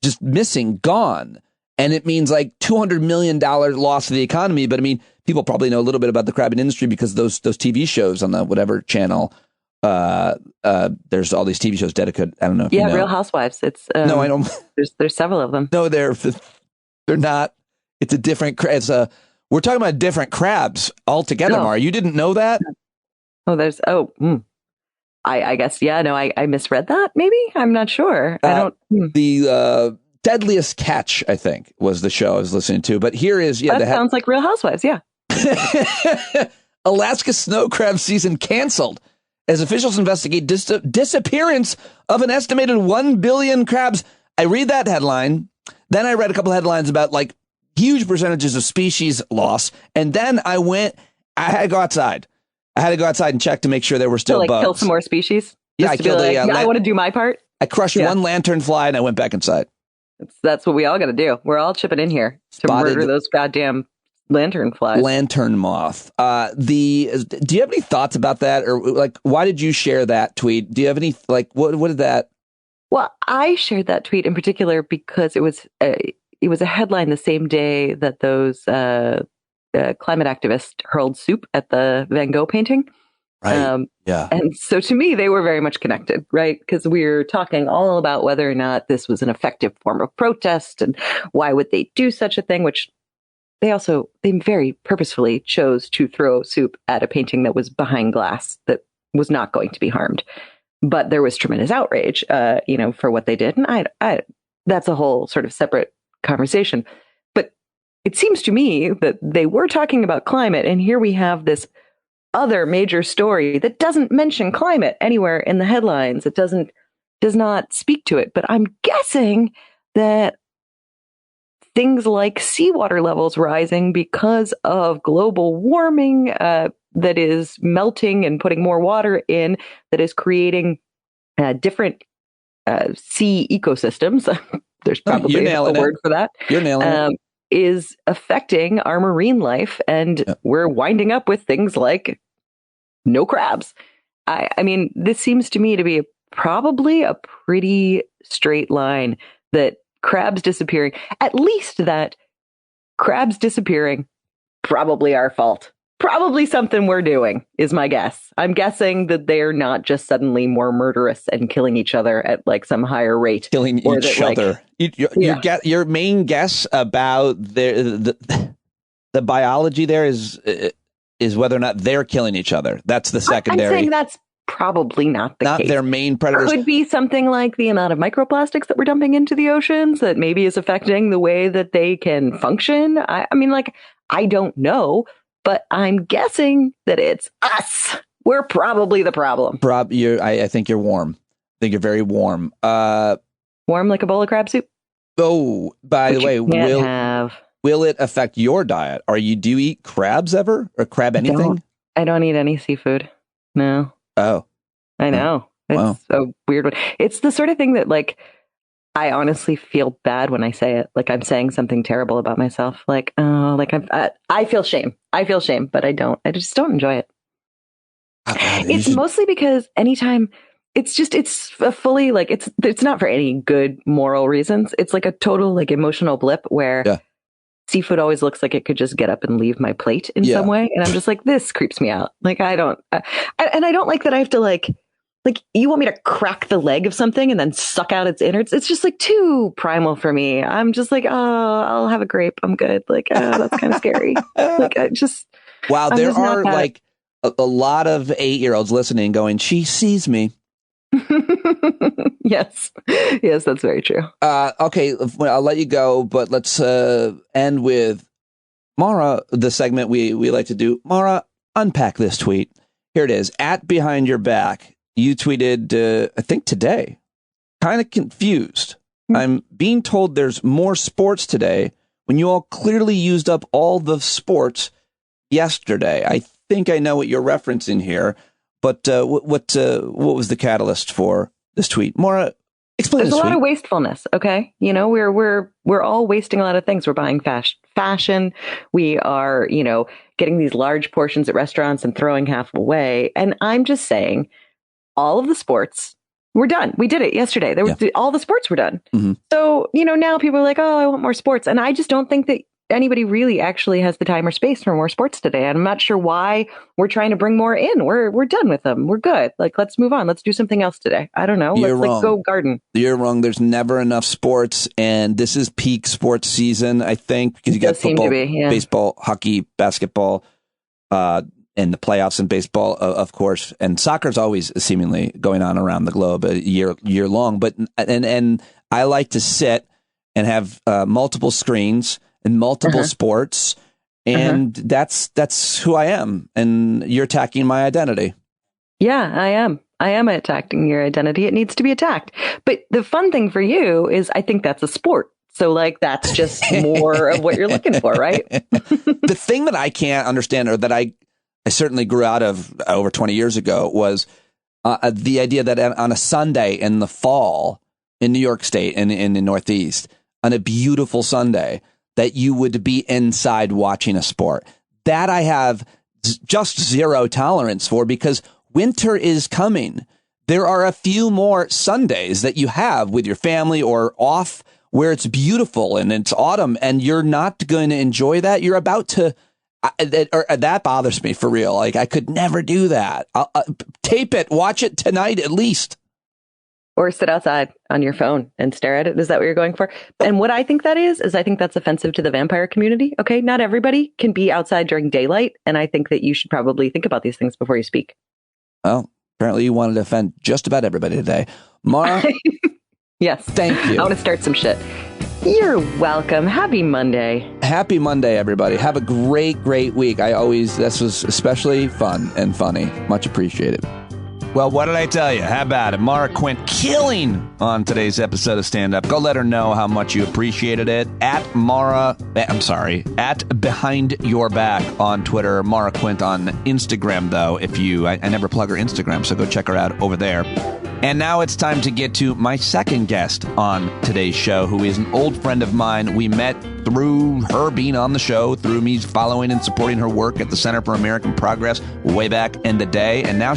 Speaker 1: just missing, gone. And it means like $200 million loss to the economy. But I mean, people probably know a little bit about the crabbing industry because those TV shows on the whatever channel, there's all these TV shows dedicated. I don't know if you know.
Speaker 2: Real Housewives. It's
Speaker 1: no, I don't.
Speaker 2: There's several of them.
Speaker 1: No, they're not. It's a different. We're talking about different crabs altogether,
Speaker 2: No.
Speaker 1: Maura. You didn't know that?
Speaker 2: I guess, yeah, no, I misread that, maybe? I'm not sure. I don't...
Speaker 1: The Deadliest Catch, I think, was the show I was listening to. But here is...
Speaker 2: that sounds like Real Housewives, yeah.
Speaker 1: Alaska snow crab season canceled as officials investigate disappearance of an estimated 1 billion crabs. I read that headline. Then I read a couple headlines about, like, huge percentages of species loss. And then I had to go outside. I had to go outside and check to make sure there were still bugs.
Speaker 2: Kill some more species?
Speaker 1: Yeah, I killed
Speaker 2: I want to do my part.
Speaker 1: I crushed one lanternfly and I went back inside.
Speaker 2: That's what we all got to do. We're all chipping in here to murder those goddamn lanternflies.
Speaker 1: Lantern moth. Do you have any thoughts about that? Or like, why did you share that tweet? Do you have any, like, what did that?
Speaker 2: Well, I shared that tweet in particular because it was a headline the same day that those climate activists hurled soup at the Van Gogh painting.
Speaker 1: Right. Yeah.
Speaker 2: And so to me, they were very much connected, right? Because we're talking all about whether or not this was an effective form of protest and why would they do such a thing, which they very purposefully chose to throw soup at a painting that was behind glass that was not going to be harmed. But there was tremendous outrage, for what they did. And I that's a whole sort of separate conversation. But it seems to me that they were talking about climate. And here we have this other major story that doesn't mention climate anywhere in the headlines. It does not speak to it. But I'm guessing that things like seawater levels rising because of global warming that is melting and putting more water in, that is creating different sea ecosystems. There's probably a word for that.
Speaker 1: You're nailing it.
Speaker 2: Is affecting our marine life, and we're winding up with things like no crabs. I mean, this seems to me to be probably a pretty straight line that crabs disappearing, at least that crabs disappearing, probably our fault. Probably something we're doing is my guess. I'm guessing that they're not just suddenly more murderous and killing each other at like some higher rate.
Speaker 1: Killing each other. Your main guess about the biology there is whether or not they're killing each other. That's the secondary.
Speaker 2: I'm saying that's probably not the case.
Speaker 1: Not their main predators.
Speaker 2: Could be something like the amount of microplastics that we're dumping into the oceans that maybe is affecting the way that they can function. I mean, like, I don't know, but I'm guessing that it's us. We're probably the problem.
Speaker 1: I think you're warm. I think you're very warm.
Speaker 2: Warm like a bowl of crab soup?
Speaker 1: Oh, by the way, will it affect your diet? Do you eat crabs ever? Or crab anything?
Speaker 2: I don't eat any seafood. No.
Speaker 1: Oh.
Speaker 2: I know. It's a weird one. It's the sort of thing that, like, I honestly feel bad when I say it. Like, I'm saying something terrible about myself. Like, oh, like I feel shame. I feel shame, but I don't. I just don't enjoy it. It's mostly because anytime it's a fully, like, it's not for any good moral reasons. It's like a total, like, emotional blip where seafood always looks like it could just get up and leave my plate in some way. And I'm just like, this creeps me out. Like, I don't like that I have to like, you want me to crack the leg of something and then suck out its innards? It's just like too primal for me. I'm just like, oh, I'll have a grape. I'm good. Like, that's kind of scary. Like,
Speaker 1: wow, there are like a lot of 8-year-olds listening going, she sees me.
Speaker 2: Yes, that's very true.
Speaker 1: Okay, I'll let you go, but let's end with Maura, the segment we like to do. Maura, unpack this tweet. Here it is. At Behind Your Back. You tweeted, I think today, kind of confused. I'm being told there's more sports today when you all clearly used up all the sports yesterday. I think I know what you're referencing here, but what was the catalyst for this tweet? Maura, explain this tweet.
Speaker 2: There's a lot of wastefulness, okay? You know, we're all wasting a lot of things. We're buying fashion. We are, getting these large portions at restaurants and throwing half away. And I'm just saying, all of the sports were done. We did it yesterday. All the sports were done. Mm-hmm. So, now people are like, oh, I want more sports. And I just don't think that anybody really actually has the time or space for more sports today. And I'm not sure why we're trying to bring more in. We're done with them. We're good. Like, let's move on. Let's do something else today. I don't know. Let's go garden.
Speaker 1: You're wrong. There's never enough sports. And this is peak sports season, I think, because you got football, baseball, hockey, basketball, and the playoffs in baseball, of course, and soccer's always seemingly going on around the globe year long. But and I like to sit and have multiple screens and multiple sports, and that's who I am. And you're attacking my identity.
Speaker 2: Yeah, I am. I am attacking your identity. It needs to be attacked. But the fun thing for you is, I think that's a sport. So, like, that's just more of what you're looking for, right?
Speaker 1: The thing that I can't understand, or that I certainly grew out of over 20 years ago, was the idea that on a Sunday in the fall in New York State and in the Northeast, on a beautiful Sunday, that you would be inside watching a sport. That I have just zero tolerance for, because winter is coming. There are a few more Sundays that you have with your family or off where it's beautiful and it's autumn, and you're not going to enjoy that. You're about to. That bothers me for real. Like, I could never do that. I'll tape it, watch it tonight at least.
Speaker 2: Or sit outside on your phone and stare at it. Is that what you're going for? And what I think that is I think that's offensive to the vampire community. Okay, not everybody can be outside during daylight. And I think that you should probably think about these things before you speak.
Speaker 1: Well, apparently you wanted to offend just about everybody today. Maura?
Speaker 2: Yes.
Speaker 1: Thank you.
Speaker 2: I want to start some shit. You're welcome. Happy Monday.
Speaker 1: Happy Monday, everybody. Have a great week. This was especially fun and funny. Much appreciated. Well, what did I tell you? How about it? Maura Quint killing on today's episode of Stand Up. Go let her know how much you appreciated it. At Behind Your Back on Twitter. Maura Quint on Instagram, though. I never plug her Instagram, so go check her out over there. And now it's time to get to my second guest on today's show, who is an old friend of mine. We met through her being on the show, through me following and supporting her work at the Center for American Progress way back in the day. And now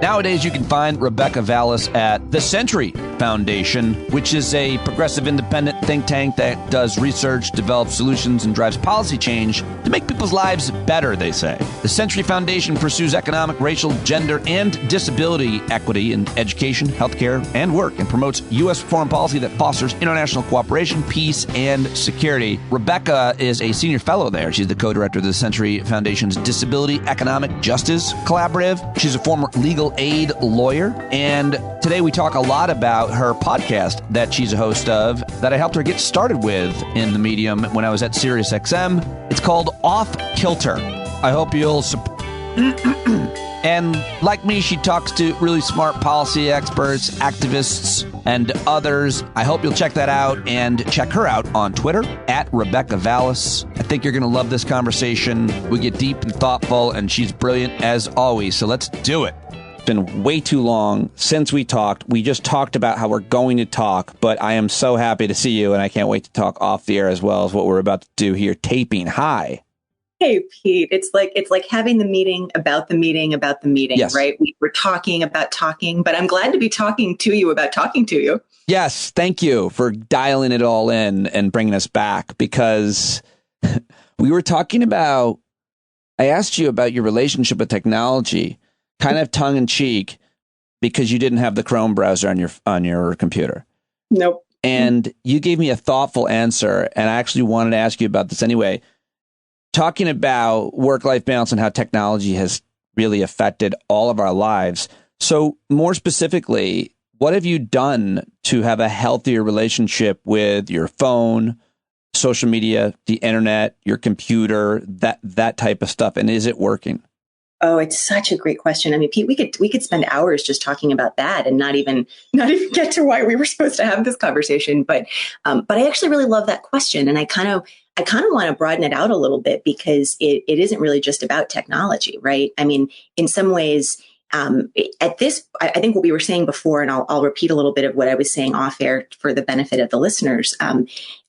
Speaker 1: nowadays you can find Rebecca Vallas at the Century Foundation, which is a progressive independent think tank that does research, develops solutions, and drives policy change to make people's lives better, they say. The Century Foundation pursues economic, racial, gender, and disability equity in education, healthcare, and work, and promotes U.S. foreign policy that fosters international cooperation, peace, and security. Rebecca is a senior fellow there. She's the co-director of the Century Foundation's Disability Economic Justice Collaborative. She's a former legal aid lawyer. And today we talk a lot about her podcast that she's a host of that I helped her get started with in the medium when I was at SiriusXM. It's called Off Kilter. I hope you'll And like me, she talks to really smart policy experts, activists, and others. I hope you'll check that out and check her out on Twitter at Rebecca Vallas. I think you're going to love this conversation. We get deep and thoughtful, and she's brilliant as always. So let's do it. It's been way too long since we talked. We just talked about how we're going to talk, but I am so happy to see you, and I can't wait to talk off the air as well as what we're about to do here, taping. Hi.
Speaker 3: Hey, Pete, it's like having the meeting about the meeting about the meeting, yes. Right? We're talking about talking, but I'm glad to be talking to you about talking to you.
Speaker 1: Yes, thank you for dialing it all in and bringing us back, because we were talking about, I asked you about your relationship with technology, kind of tongue in cheek, because you didn't have the Chrome browser on your computer.
Speaker 3: Nope.
Speaker 1: And you gave me a thoughtful answer, and I actually wanted to ask you about this anyway. Talking about work-life balance and how technology has really affected all of our lives. So more specifically, what have you done to have a healthier relationship with your phone, social media, the internet, your computer, that type of stuff? And is it working?
Speaker 3: Oh, it's such a great question. I mean, Pete, we could spend hours just talking about that and not even get to why we were supposed to have this conversation. But I actually really love that question, and I kind of want to broaden it out a little bit, because it isn't really just about technology, right? I mean, in some ways, I think what we were saying before, and I'll repeat a little bit of what I was saying off air for the benefit of the listeners.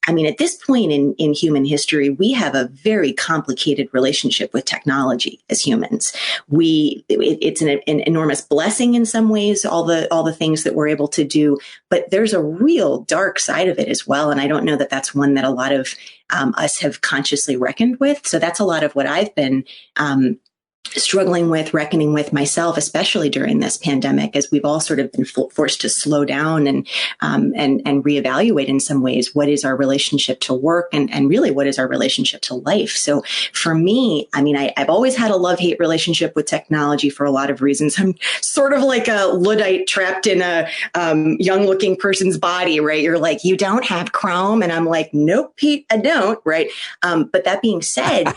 Speaker 3: I mean, at this point in human history, we have a very complicated relationship with technology as humans. It's an enormous blessing in some ways, all the things that we're able to do, but there's a real dark side of it as well. And I don't know that that's one that a lot of us have consciously reckoned with. So that's a lot of what I've been struggling with, reckoning with myself, especially during this pandemic, as we've all sort of been forced to slow down and reevaluate in some ways what is our relationship to work and really what is our relationship to life. So for me, I mean, I've always had a love-hate relationship with technology for a lot of reasons. I'm sort of like a Luddite trapped in a young-looking person's body, right? You're like, you don't have Chrome, and I'm like, nope, Pete, I don't, right? But that being said,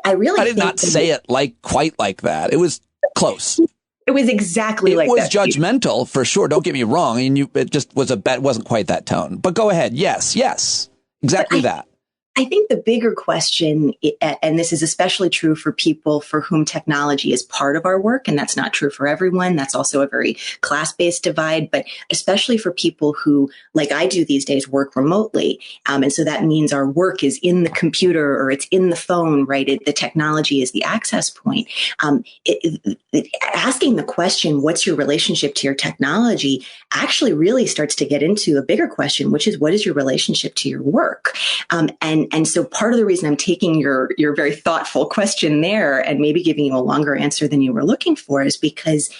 Speaker 3: I
Speaker 1: did not say it quite like that. It was close.
Speaker 3: It was exactly like that.
Speaker 1: It was judgmental for sure. Don't get me wrong. And it just was wasn't quite that tone. But go ahead. Yes, exactly that.
Speaker 3: I think the bigger question, and this is especially true for people for whom technology is part of our work, and that's not true for everyone. That's also a very class-based divide, but especially for people who, like I do these days, work remotely. And so that means our work is in the computer or it's in the phone, right? The technology is the access point. Asking the question, what's your relationship to your technology, actually really starts to get into a bigger question, which is, what is your relationship to your work? And so part of the reason I'm taking your very thoughtful question there and maybe giving you a longer answer than you were looking for is because,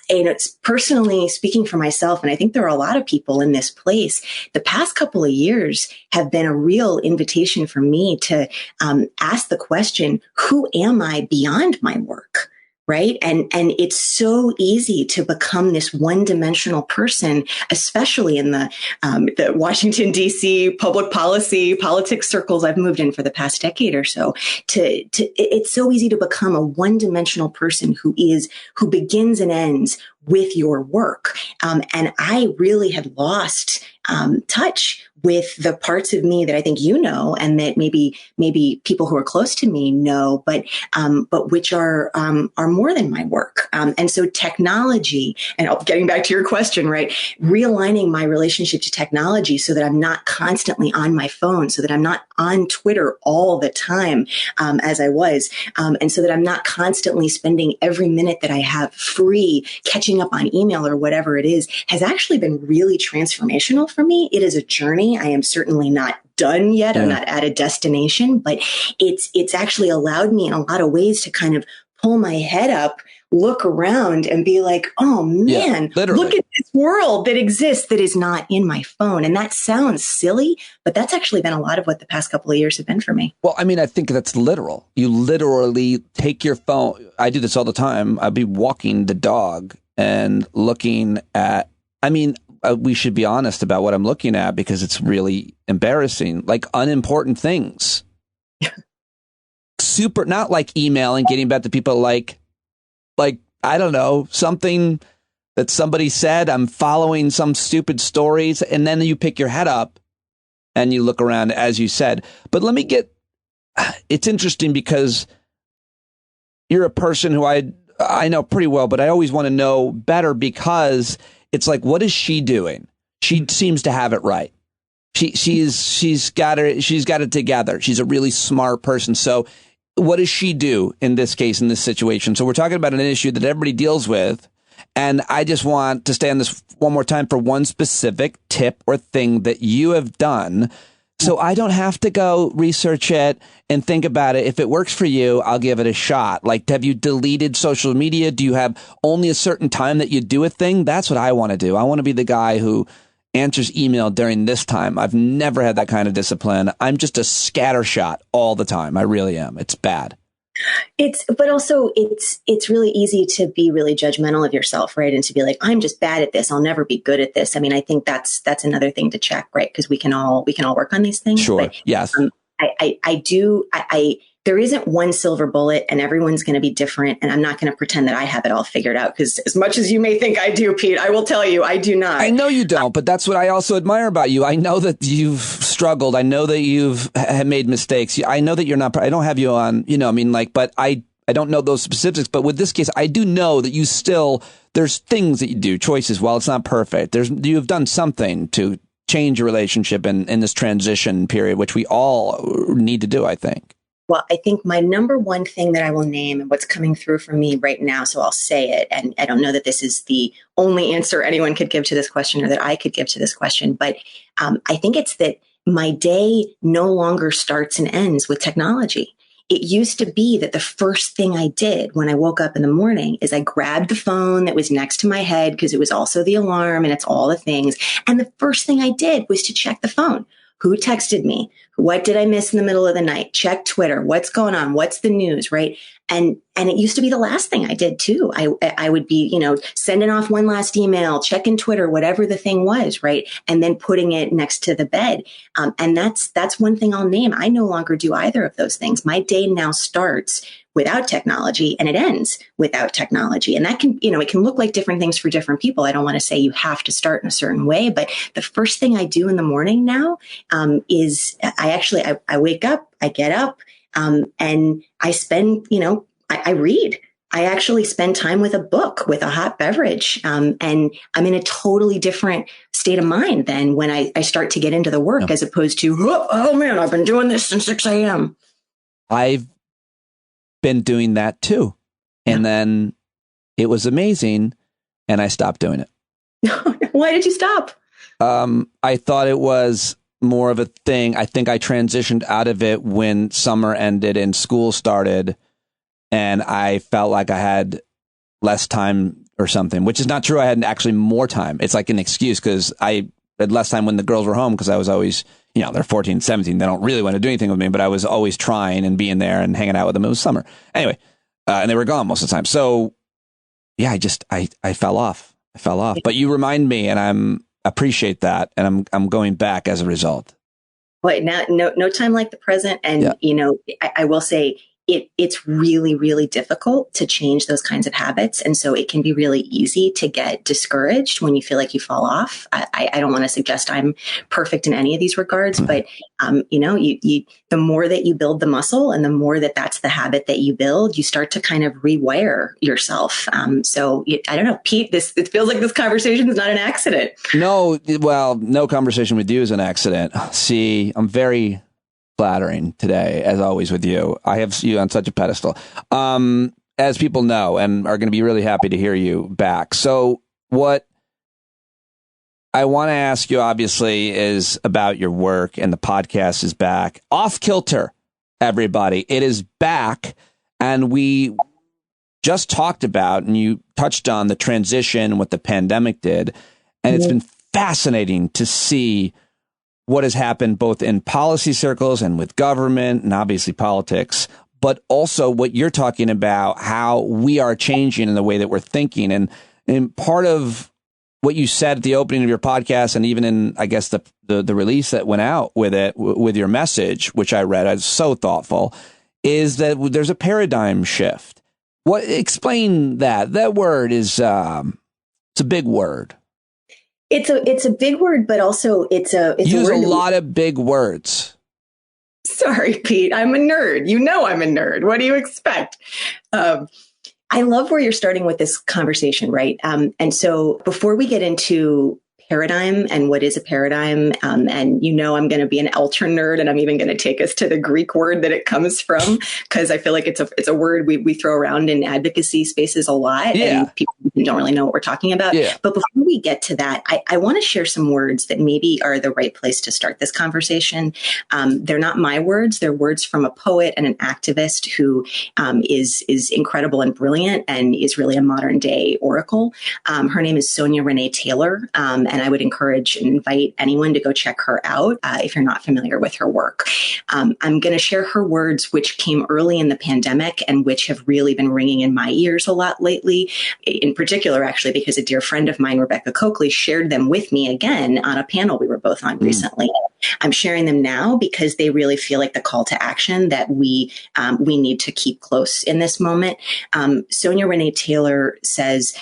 Speaker 3: it's personally speaking for myself, and I think there are a lot of people in this place, the past couple of years have been a real invitation for me to ask the question, who am I beyond my work? Right. And it's so easy to become this one-dimensional person, especially in the Washington, D.C. public policy, politics circles I've moved in for the past decade or so. It's so easy to become a one-dimensional person who begins and ends with your work. And I really had lost touch with the parts of me that I think you know, and that maybe people who are close to me know, but which are more than my work. And so technology, and getting back to your question, right? Realigning my relationship to technology so that I'm not constantly on my phone, so that I'm not on Twitter all the time, as I was, and so that I'm not constantly spending every minute that I have free catching up on email or whatever it is, has actually been really transformational for me. It is a journey. I am certainly not done yet. I'm not at a destination, but it's actually allowed me in a lot of ways to kind of pull my head up, look around and be like, oh man, look at this world that exists that is not in my phone. And that sounds silly, but that's actually been a lot of what the past couple of years have been for me.
Speaker 1: Well, I mean, I think that's literal. You literally take your phone. I do this all the time. I'd be walking the dog and looking at, we should be honest about what I'm looking at because it's really embarrassing, like unimportant things. Super, not like email and getting back to people like, I don't know, something that somebody said. I'm following some stupid stories. And then you pick your head up and you look around, as you said. But it's interesting because you're a person who I know pretty well, but I always want to know better because it's like, what is she doing? She seems to have it right. She's got it together. She's a really smart person. So what does she do in this case, in this situation? So we're talking about an issue that everybody deals with. And I just want to stay on this one more time for one specific tip or thing that you have done. So I don't have to go research it and think about it. If it works for you, I'll give it a shot. Like, have you deleted social media? Do you have only a certain time that you do a thing? That's what I want to do. I want to be the guy who answers email during this time. I've never had that kind of discipline. I'm just a scattershot all the time. I really am. It's bad.
Speaker 3: But also it's really easy to be really judgmental of yourself, right? And to be like, I'm just bad at this. I'll never be good at this. I mean, I think that's another thing to check, right? Because we can all work on these things.
Speaker 1: Sure.
Speaker 3: But,
Speaker 1: yes.
Speaker 3: There isn't one silver bullet and everyone's going to be different. And I'm not going to pretend that I have it all figured out because as much as you may think I do, Pete, I will tell you, I do not.
Speaker 1: I know you don't, but that's what I also admire about you. I know that you've struggled. I know that you've made mistakes. I know that you're not, I don't have you on, but I don't know those specifics. But with this case, I do know that you still, there's things that you do, choices. While it's not perfect, you've done something to change your relationship in this transition period, which we all need to do, I think.
Speaker 3: Well, I think my number one thing that I will name and what's coming through for me right now, so I'll say it, and I don't know that this is the only answer anyone could give to this question or that I could give to this question, but I think it's that my day no longer starts and ends with technology. It used to be that the first thing I did when I woke up in the morning is I grabbed the phone that was next to my head because it was also the alarm and it's all the things. And the first thing I did was to check the phone. Who texted me? What did I miss in the middle of the night? Check Twitter. What's going on? What's the news? Right. And it used to be the last thing I did too. I would be, sending off one last email, checking Twitter, whatever the thing was. Right. And then putting it next to the bed. And that's one thing I'll name. I no longer do either of those things. My day now starts without technology and it ends without technology. And that can, it can look like different things for different people. I don't want to say you have to start in a certain way, but the first thing I do in the morning now, is I wake up, I get up, and I spend, I read. I actually spend time with a book, with a hot beverage. And I'm in a totally different state of mind than when I start to get into the work, as opposed to, oh man, I've been doing this since 6 a.m.
Speaker 1: I've been doing that too. And then it was amazing and I stopped doing it.
Speaker 3: Why did you stop?
Speaker 1: I thought it was more of a thing. I think I transitioned out of it when summer ended and school started and I felt like I had less time or something, which is not true. I had actually more time. It's like an excuse because I had less time when the girls were home because I was always, they're 14, 17. They don't really want to do anything with me, but I was always trying and being there and hanging out with them. It was summer. Anyway, and they were gone most of the time. So yeah, I fell off. But you remind me and I appreciate that. And I'm going back as a result.
Speaker 3: Well, now, no time like the present. And, I will say it's really, really difficult to change those kinds of habits. And so it can be really easy to get discouraged when you feel like you fall off. I don't want to suggest I'm perfect in any of these regards, but, the more that you build the muscle and the more that that's the habit that you build, you start to kind of rewire yourself. I don't know, Pete, it feels like this conversation is not an accident.
Speaker 1: No, well, no conversation with you is an accident. See, I'm very flattering today, as always with you. I have you on such a pedestal, as people know, and are going to be really happy to hear you back. So what I want to ask you, obviously, is about your work, and the podcast is back. Off Kilter, everybody. It is back, and we just talked about, and you touched on the transition, what the pandemic did. And it's been fascinating to see what has happened both in policy circles and with government and obviously politics, but also what you're talking about, how we are changing in the way that we're thinking. And part of what you said at the opening of your podcast, and even in, I guess, the release that went out with it, with your message, which I read, I was so thoughtful, is that there's a paradigm shift. Explain that. That word is, it's a big word.
Speaker 3: It's a big word, but also it's a
Speaker 1: use
Speaker 3: word
Speaker 1: a lot of big words.
Speaker 3: Sorry, Pete. I'm a nerd. You know I'm a nerd. What do you expect? I love where you're starting with this conversation, right? And so before we get into paradigm and what is a paradigm, and I'm going to be an Elter nerd, and I'm even going to take us to the Greek word that it comes from, because I feel like it's a word we throw around in advocacy spaces a lot, and people don't really know what we're talking about. Yeah. But before we get to that, I want to share some words that maybe are the right place to start this conversation. They're not my words; they're words from a poet and an activist who is incredible and brilliant, and is really a modern day oracle. Her name is Sonia Renee Taylor. And I would encourage and invite anyone to go check her out if you're not familiar with her work. I'm going to share her words, which came early in the pandemic and which have really been ringing in my ears a lot lately, in particular, actually, because a dear friend of mine, Rebecca Coakley, shared them with me again on a panel we were both on recently. I'm sharing them now because they really feel like the call to action that we need to keep close in this moment. Sonia Renee Taylor says,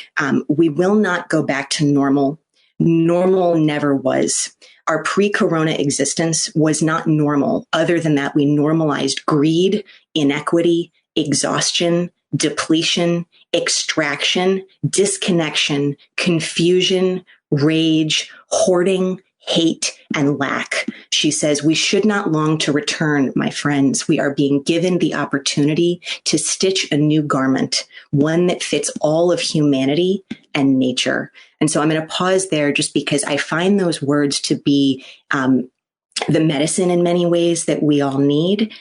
Speaker 3: we will not go back to normal. Normal never was. Our pre-corona existence was not normal. Other than that, we normalized greed, inequity, exhaustion, depletion, extraction, disconnection, confusion, rage, hoarding, hate, and lack. She says, we should not long to return, my friends. We are being given the opportunity to stitch a new garment, one that fits all of humanity and nature. And so I'm going to pause there just because I find those words to be the medicine in many ways that we all need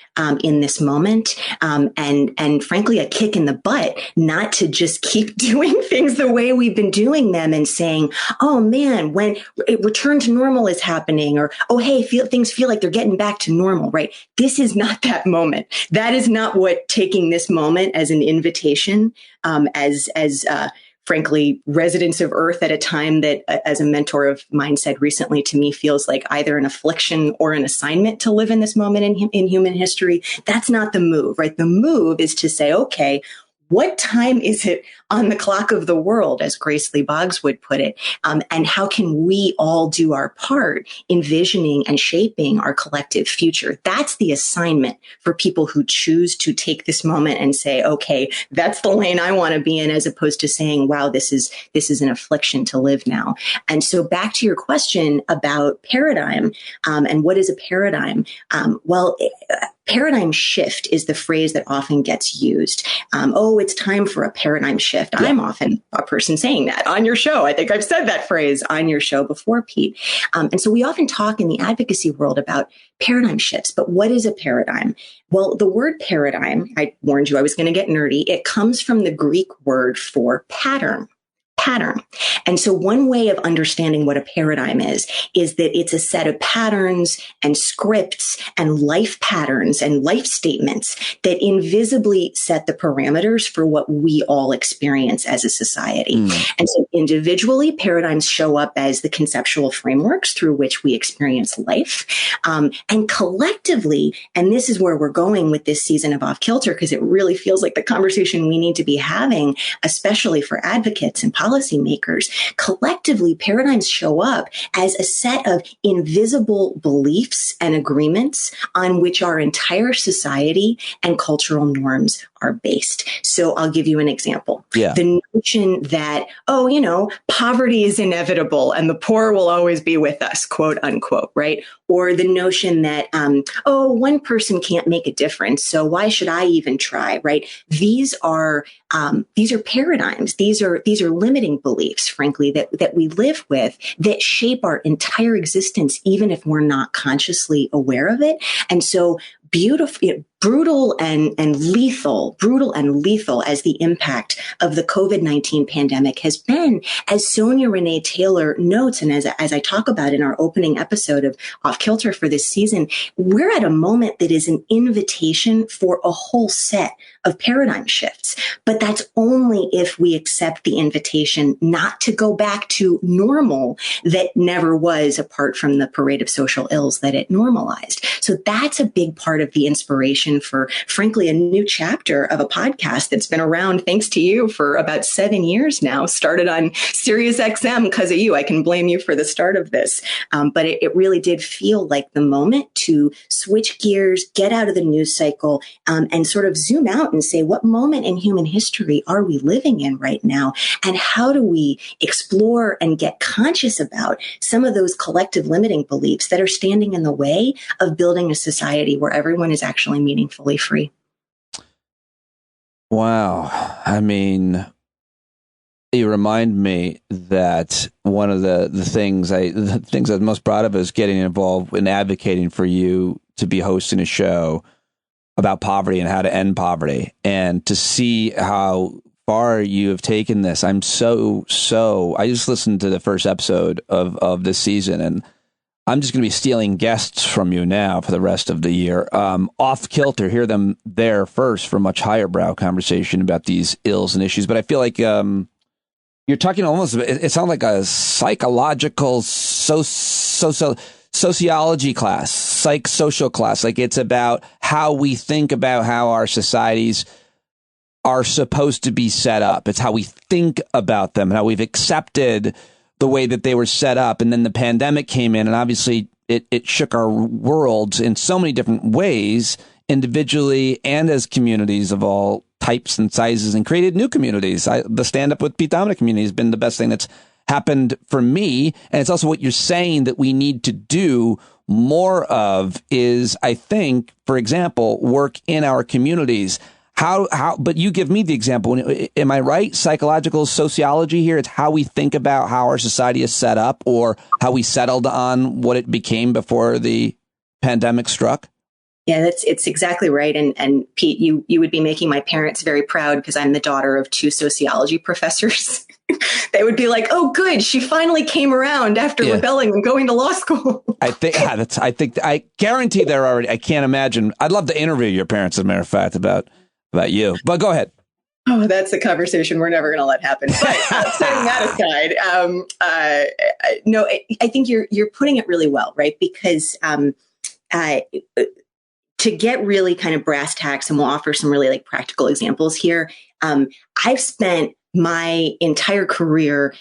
Speaker 3: in this moment. And frankly, a kick in the butt, not to just keep doing things the way we've been doing them and saying, oh man, when return to normal is happening, or, oh, hey, things feel like they're getting back to normal, right? This is not that moment. That is not what taking this moment as an invitation, frankly, residents of Earth at a time that, as a mentor of mine said recently to me, feels like either an affliction or an assignment to live in this moment in human history. That's not the move, right? The move is to say, okay, what time is it on the clock of the world, as Grace Lee Boggs would put it? And how can we all do our part in visioning and shaping our collective future? That's the assignment for people who choose to take this moment and say, okay, that's the lane I want to be in, as opposed to saying, wow, this is an affliction to live now. And so back to your question about paradigm, and what is a paradigm? Paradigm shift is the phrase that often gets used. It's time for a paradigm shift. Yeah. I'm often a person saying that on your show. I think I've said that phrase on your show before, Pete. And so we often talk in the advocacy world about paradigm shifts. But what is a paradigm? Well, the word paradigm, I warned you I was going to get nerdy. It comes from the Greek word for pattern. And so one way of understanding what a paradigm is that it's a set of patterns and scripts and life patterns and life statements that invisibly set the parameters for what we all experience as a society. And so individually, paradigms show up as the conceptual frameworks through which we experience life. And collectively, and this is where we're going with this season of Off Kilter, because it really feels like the conversation we need to be having, especially for advocates and policymakers. Collectively, paradigms show up as a set of invisible beliefs and agreements on which our entire society and cultural norms are based. So I'll give you an example. Yeah. The notion that, poverty is inevitable and the poor will always be with us, quote unquote, right? Or the notion that, one person can't make a difference, so why should I even try, right? These are paradigms. These are limiting beliefs, frankly, that we live with that shape our entire existence, even if we're not consciously aware of it. And so brutal and lethal as the impact of the COVID-19 pandemic has been, as Sonia Renee Taylor notes, and as I talk about in our opening episode of Off Kilter for this season, we're at a moment that is an invitation for a whole set of paradigm shifts. But that's only if we accept the invitation not to go back to normal that never was, apart from the parade of social ills that it normalized. So that's a big part of the inspiration for, frankly, a new chapter of a podcast that's been around, thanks to you, for about 7 years now. Started on Sirius XM because of you. I can blame you for the start of this. But it really did feel like the moment to switch gears, get out of the news cycle, and sort of zoom out and say, what moment in human history are we living in right now? And how do we explore and get conscious about some of those collective limiting beliefs that are standing in the way of building a society where everyone is actually meaningfully free?
Speaker 1: Wow. I mean, you remind me that one of the things I'm most proud of is getting involved in advocating for you to be hosting a show about poverty and how to end poverty, and to see how far you have taken this. I'm so I just listened to the first episode of this season, and I'm just going to be stealing guests from you now for the rest of the year. Off Kilter, hear them there first for much higher brow conversation about these ills and issues. But I feel like you're talking almost, it sounds like a psychological sociology class, social class. Like, it's about how we think about how our societies are supposed to be set up. It's how we think about them, how we've accepted the way that they were set up. And then the pandemic came in, and obviously it shook our worlds in so many different ways, individually and as communities of all types and sizes, and created new communities. The Stand Up with Pete Dominic community has been the best thing that's happened for me. And it's also what you're saying that we need to do more of is, I think, for example, work in our communities. But you give me the example. Am I right? Psychological sociology here. It's how we think about how our society is set up, or how we settled on what it became before the pandemic struck.
Speaker 3: Yeah, it's exactly right. And Pete, you would be making my parents very proud, because I'm the daughter of 2 sociology professors. They would be like, "Oh, good, she finally came around after rebelling and going to law school." I guarantee they're already. I can't imagine. I'd love to interview your parents, as a matter of fact, about you. But go ahead. Oh, that's a conversation we're never going to let happen. But setting that aside, no, I think you're putting it really well, right? Because to get really kind of brass tacks, and we'll offer some really like practical examples here. I've spent my entire career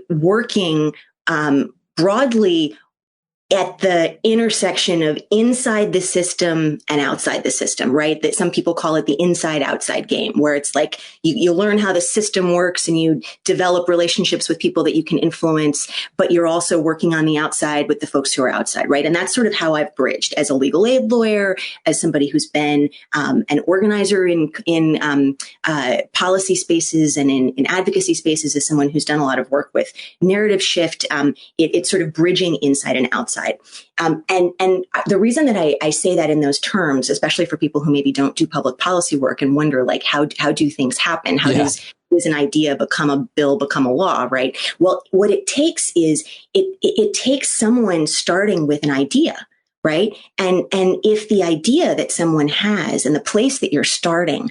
Speaker 3: working broadly at the intersection of inside the system and outside the system, right? That some people call it the inside-outside game, where it's like you learn how the system works and you develop relationships with people that you can influence, but you're also working on the outside with the folks who are outside, right? And that's sort of how I've bridged as a legal aid lawyer, as somebody who's been an organizer in policy spaces and in advocacy spaces, as someone who's done a lot of work with narrative shift. It's sort of bridging inside and outside. And the reason that I say that in those terms, especially for people who maybe don't do public policy work and wonder, like, how do things happen? How does an idea become a bill, become a law, right? Well, what it takes is it takes someone starting with an idea, right? And if the idea that someone has and the place that you're starting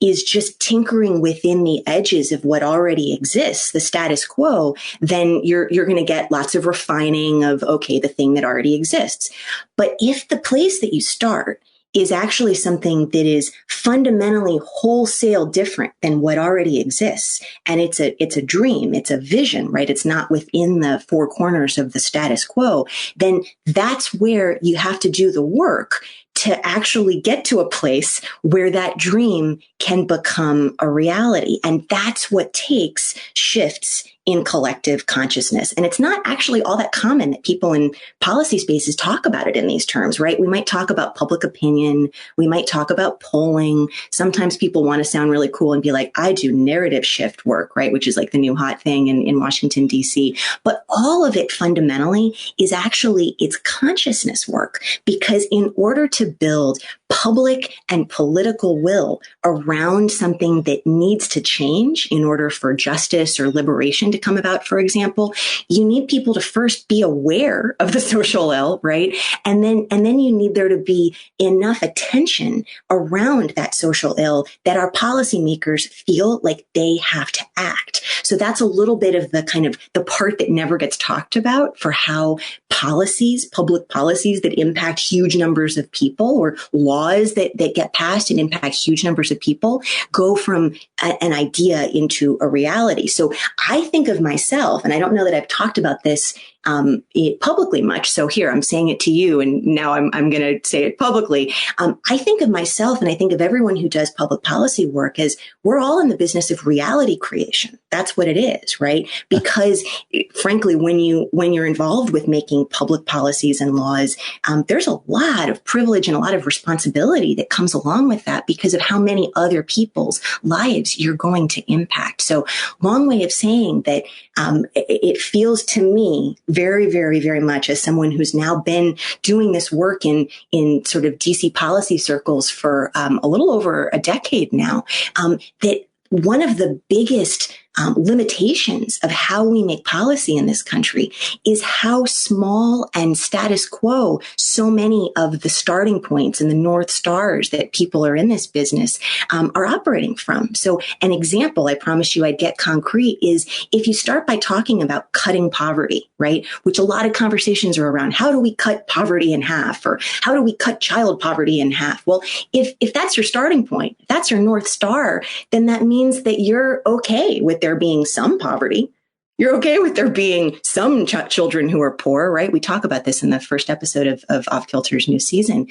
Speaker 3: is just tinkering within the edges of what already exists, the status quo, then you're going to get lots of refining of, okay, the thing that already exists. But if the place that you start is actually something that is fundamentally wholesale different than what already exists, and it's a dream, it's a vision, right? It's not within the 4 corners of the status quo, then that's where you have to do the work to actually get to a place where that dream can become a reality. And that's what takes shifts in collective consciousness. And it's not actually all that common that people in policy spaces talk about it in these terms, right? We might talk about public opinion. We might talk about polling. Sometimes people want to sound really cool and be like, I do narrative shift work, right? Which is like the new hot thing in Washington, D.C. But all of it fundamentally is actually it's consciousness work, because in order to build public and political will around something that needs to change in order for justice or liberation to come about, for example, you need people to first be aware of the social ill, right? And then you need there to be enough attention around that social ill that our policymakers feel like they have to act. So that's a little bit of the kind of the part that never gets talked about for how policies, public policies that impact huge numbers of people, or laws that get passed and impact huge numbers of people, go from an idea into a reality. So I think of myself, and I don't know that I've talked about this publicly much. So here I'm saying it to you, and now I'm going to say it publicly. I think of myself, and I think of everyone who does public policy work, as we're all in the business of reality creation. That's what it is, right? Because frankly, when you're involved with making public policies and laws, there's a lot of privilege and a lot of responsibility that comes along with that because of how many other people's lives you're going to impact. So long way of saying that it feels to me very, very, very much as someone who's now been doing this work in sort of DC policy circles for a little over a decade now, that one of the biggest limitations of how we make policy in this country is how small and status quo so many of the starting points and the North Stars that people are in this business are operating from. So an example, I promise you I'd get concrete, is if you start by talking about cutting poverty, right? Which a lot of conversations are around, how do we cut poverty in half? Or how do we cut child poverty in half? Well, if that's your starting point, if that's your North Star, then that means that you're okay with there being some poverty. You're okay with there being some children who are poor, right? We talk about this in the first episode of Off Kilter's new season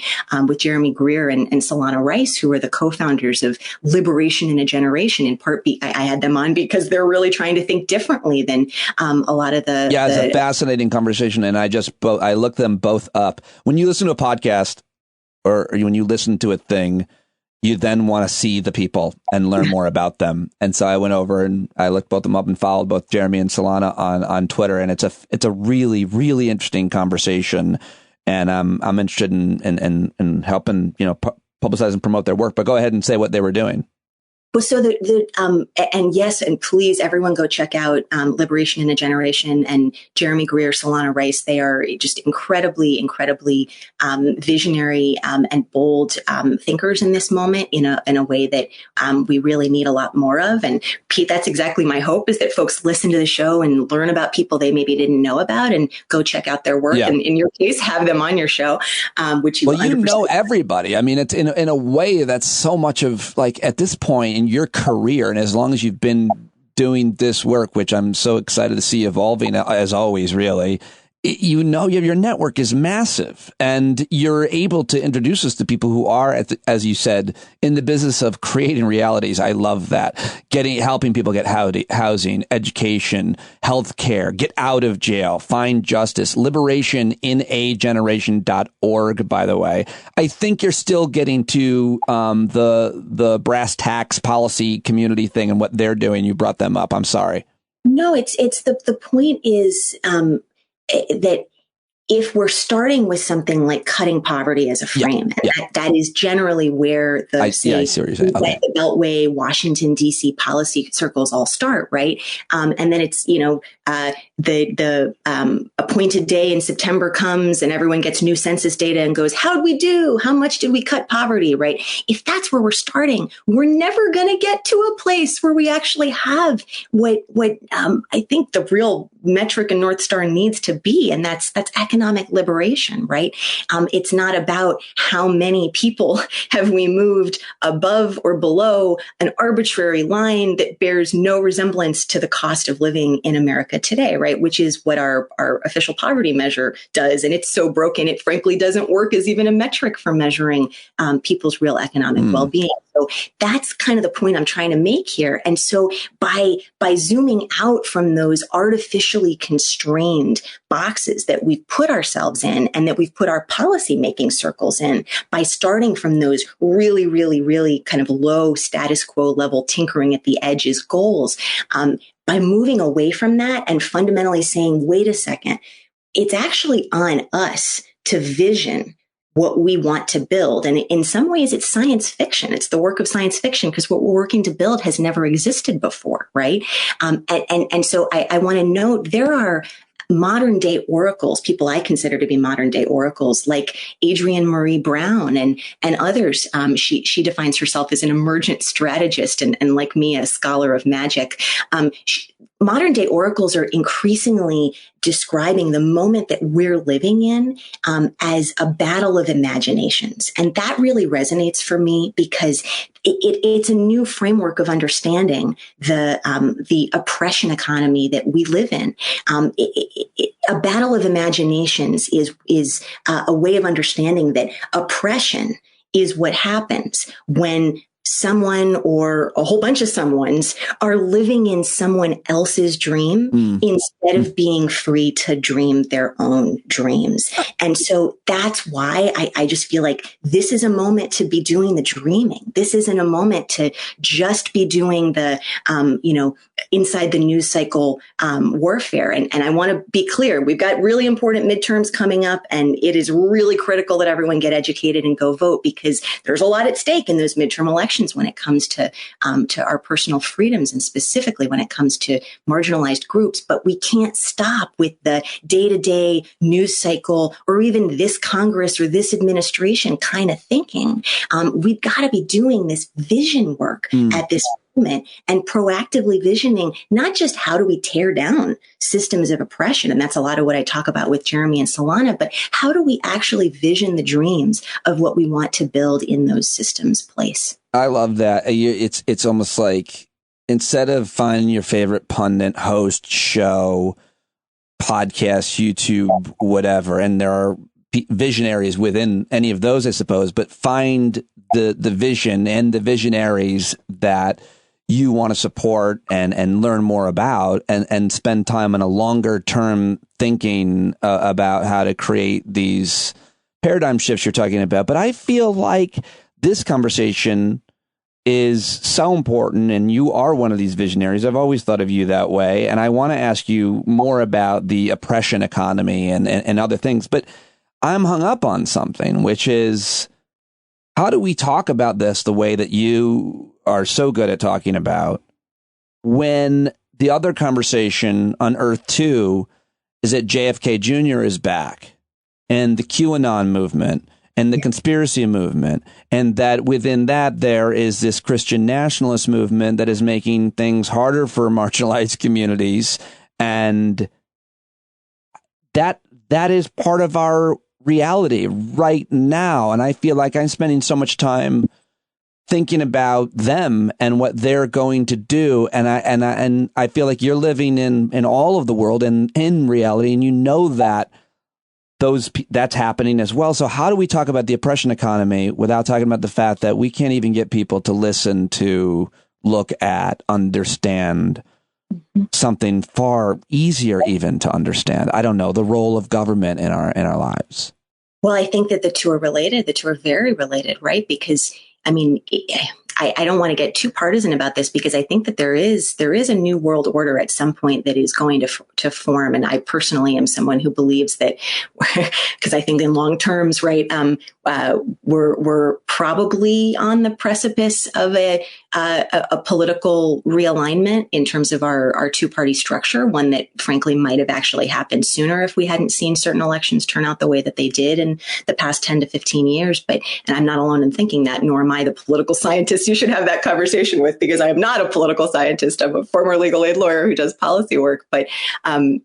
Speaker 3: with Jeremy Greer and Solana Rice, who are the co-founders of Liberation in a Generation. In part, I had them on because they're really trying to think differently than a lot of the...
Speaker 1: Yeah, it's a fascinating conversation, and I looked them both up. When you listen to a podcast or when you listen to a thing, you then want to see the people and learn more about them. And so I went over and I looked both of them up and followed both Jeremy and Solana on Twitter. And it's a really, really interesting conversation. And I'm interested in helping, publicize and promote their work. But go ahead and say what they were doing.
Speaker 3: Well, so and yes, and please, everyone go check out Liberation in a Generation and Jeremy Greer, Solana Rice. They are just incredibly visionary and bold thinkers in this moment in a way that we really need a lot more of. And Pete, that's exactly my hope, is that folks listen to the show and learn about people they maybe didn't know about and go check out their work. Yeah. And in your case, have them on your show, which you 100%.
Speaker 1: You know everybody. I mean, it's in a way that's so much of, like, at this point in your career, and as long as you've been doing this work, which I'm so excited to see evolving, as always, really, your network is massive, and you're able to introduce us to people who are, as you said, in the business of creating realities. I love that. Helping people get housing, education, healthcare, get out of jail, find justice. LiberationInAgeneration.org, by the way. I think you're still getting to the brass tacks policy community thing and what they're doing. You brought them up. I'm sorry.
Speaker 3: No, it's the point is that if we're starting with something like cutting poverty as a frame, that is generally where the Beltway, Washington, D.C. policy circles all start, right? And then it's, the appointed day in September comes and everyone gets new census data and goes, how'd we do? How much did we cut poverty, right? If that's where we're starting, we're never going to get to a place where we actually have what I think the real metric and North Star needs to be. And that's economic liberation, right? It's not about how many people have we moved above or below an arbitrary line that bears no resemblance to the cost of living in America America today, right? Which is what our official poverty measure does. And it's so broken, it frankly doesn't work as even a metric for measuring people's real economic well-being. So that's kind of the point I'm trying to make here. And so by zooming out from those artificially constrained boxes that we've put ourselves in and that we've put our policy making circles in, by starting from those really, really, really kind of low status quo level tinkering at the edges goals, by moving away from that and fundamentally saying, wait a second, it's actually on us to vision what we want to build. And in some ways, it's science fiction. It's the work of science fiction because what we're working to build has never existed before, right? And so I want to note there are modern day oracles, people I consider to be modern day oracles, like Adrienne Marie Brown and others. She defines herself as an emergent strategist and like me, a scholar of magic. Modern day oracles are increasingly describing the moment that we're living in as a battle of imaginations. And that really resonates for me because it's a new framework of understanding the oppression economy that we live in. A battle of imaginations is a way of understanding that oppression is what happens when someone or a whole bunch of someones are living in someone else's dream instead of being free to dream their own dreams. And so that's why I just feel like this is a moment to be doing the dreaming. This isn't a moment to just be doing the, inside the news cycle warfare. And I want to be clear, we've got really important midterms coming up, and it is really critical that everyone get educated and go vote because there's a lot at stake in those midterm elections when it comes to our personal freedoms and specifically when it comes to marginalized groups. But we can't stop with the day-to-day news cycle or even this Congress or this administration kind of thinking. We've got to be doing this vision work at this moment and proactively visioning not just how do we tear down systems of oppression, and that's a lot of what I talk about with Jeremy and Solana, but how do we actually vision the dreams of what we want to build in those systems place.
Speaker 1: I love that. It's almost like instead of finding your favorite pundit, host, show, podcast, YouTube, whatever, and there are visionaries within any of those, I suppose, but find the vision and the visionaries that you want to support and learn more about and spend time on a longer term thinking about how to create these paradigm shifts you're talking about. But I feel like this conversation is so important, and you are one of these visionaries. I've always thought of you that way, and I want to ask you more about the oppression economy and other things. But I'm hung up on something, which is how do we talk about this the way that you are so good at talking about when the other conversation on Earth 2 is that JFK Jr. is back and the QAnon movement and the conspiracy movement, and that within that there is this Christian nationalist movement that is making things harder for marginalized communities, and that is part of our reality right now. And I feel like I'm spending so much time thinking about them and what they're going to do, and I feel like you're living in all of the world and in reality, and you know that that's happening as well. So how do we talk about the oppression economy without talking about the fact that we can't even get people to listen to, look at, understand something far easier even to understand? I don't know, the role of government in our lives.
Speaker 3: Well, I think that the two are related. The two are very related, right? Because I mean, I don't want to get too partisan about this because I think that there is a new world order at some point that is going to form. And I personally am someone who believes that, because I think in long terms, right, we're probably on the precipice of a political realignment in terms of our two-party structure, one that frankly might have actually happened sooner if we hadn't seen certain elections turn out the way that they did in the past 10 to 15 years. And I'm not alone in thinking that, nor am I the political scientist you should have that conversation with, because I am not a political scientist. I'm a former legal aid lawyer who does policy work. But I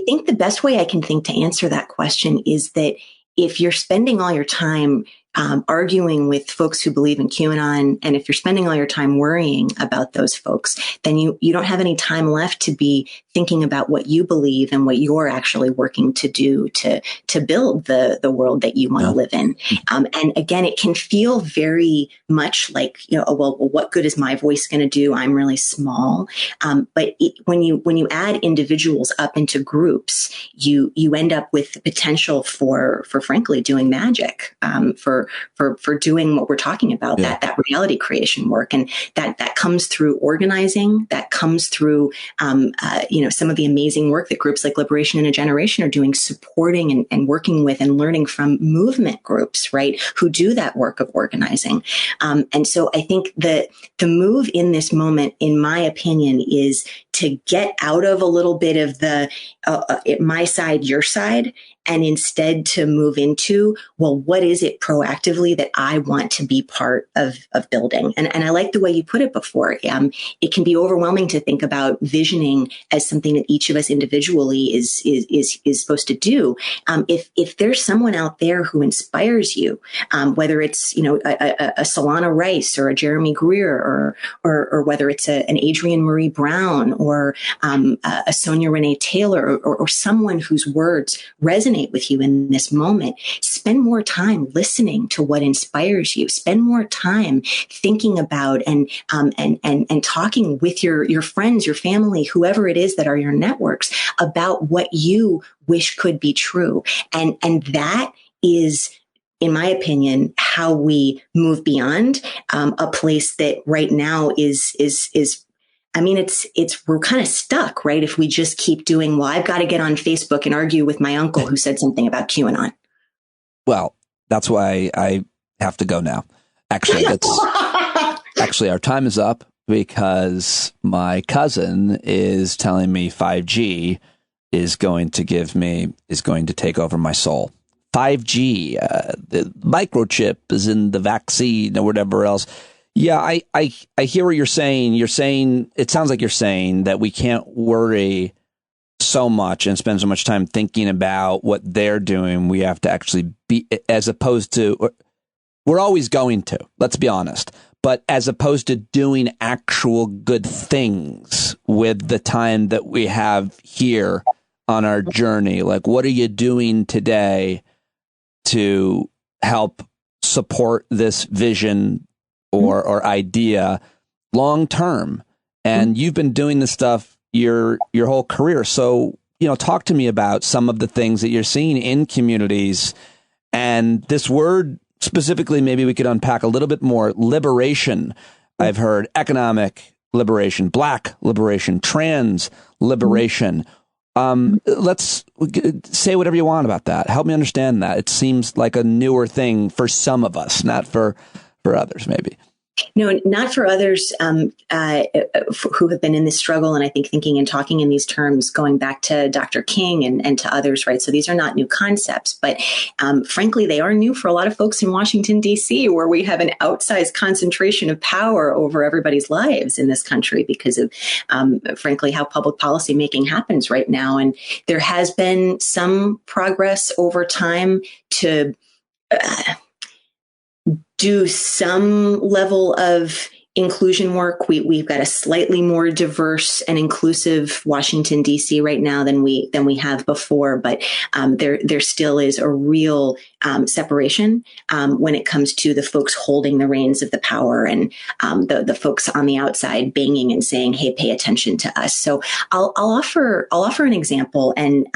Speaker 3: think the best way I can think to answer that question is that if you're spending all your time arguing with folks who believe in QAnon, and if you're spending all your time worrying about those folks, then you don't have any time left to be thinking about what you believe and what you're actually working to do to build the world that you want to live in. And again, it can feel very much like, well, what good is my voice going to do? I'm really small. But when you add individuals up into groups, you end up with the potential for frankly doing magic, for doing what we're talking about, that reality creation work. And that comes through organizing, that comes through, some of the amazing work that groups like Liberation in a Generation are doing, supporting and working with and learning from movement groups, right, who do that work of organizing. And so I think that the move in this moment, in my opinion, is to get out of a little bit of the my side, your side, and instead to move into, well, what is it proactively that I want to be part of building? And I like the way you put it before. It can be overwhelming to think about visioning as something that each of us individually is supposed to do. If there's someone out there who inspires you, whether it's a Solana Rice or a Jeremy Greer or whether it's an Adrienne Marie Brown or a Sonia Renee Taylor or someone whose words resonate with you in this moment, spend more time listening to what inspires you. Spend more time thinking about and talking with your friends, your family, whoever it is that are your networks, about what you wish could be true. And that is, in my opinion, how we move beyond a place that right now is we're kind of stuck, right? If we just keep doing, well, I've got to get on Facebook and argue with my uncle who said something about QAnon.
Speaker 1: Well, that's why I have to go now. Actually, our time is up because my cousin is telling me 5G is going to take over my soul. 5G, the microchip is in the vaccine or whatever else. Yeah, I hear what you're saying. It sounds like you're saying that we can't worry so much and spend so much time thinking about what they're doing. We have to actually be, as opposed to, we're always going to, let's be honest, but as opposed to doing actual good things with the time that we have here on our journey. Like, what are you doing today to help support this vision or idea long term? And you've been doing this stuff your whole career. So, talk to me about some of the things that you're seeing in communities, and this word specifically, maybe we could unpack a little bit more. Liberation. I've heard economic liberation, Black liberation, trans liberation. Let's say whatever you want about that. Help me understand that. It seems like a newer thing for some of us, not for others, maybe.
Speaker 3: No, not for others who have been in this struggle. And I think thinking and talking in these terms, going back to Dr. King and to others, right? So these are not new concepts, but frankly, they are new for a lot of folks in Washington, D.C., where we have an outsized concentration of power over everybody's lives in this country because of, frankly, how public policy making happens right now. And there has been some progress over time to do some level of inclusion work. We've got a slightly more diverse and inclusive Washington, D.C. right now than we have before, but there still is a real separation when it comes to the folks holding the reins of the power and the folks on the outside banging and saying, "Hey, pay attention to us." So I'll offer an example and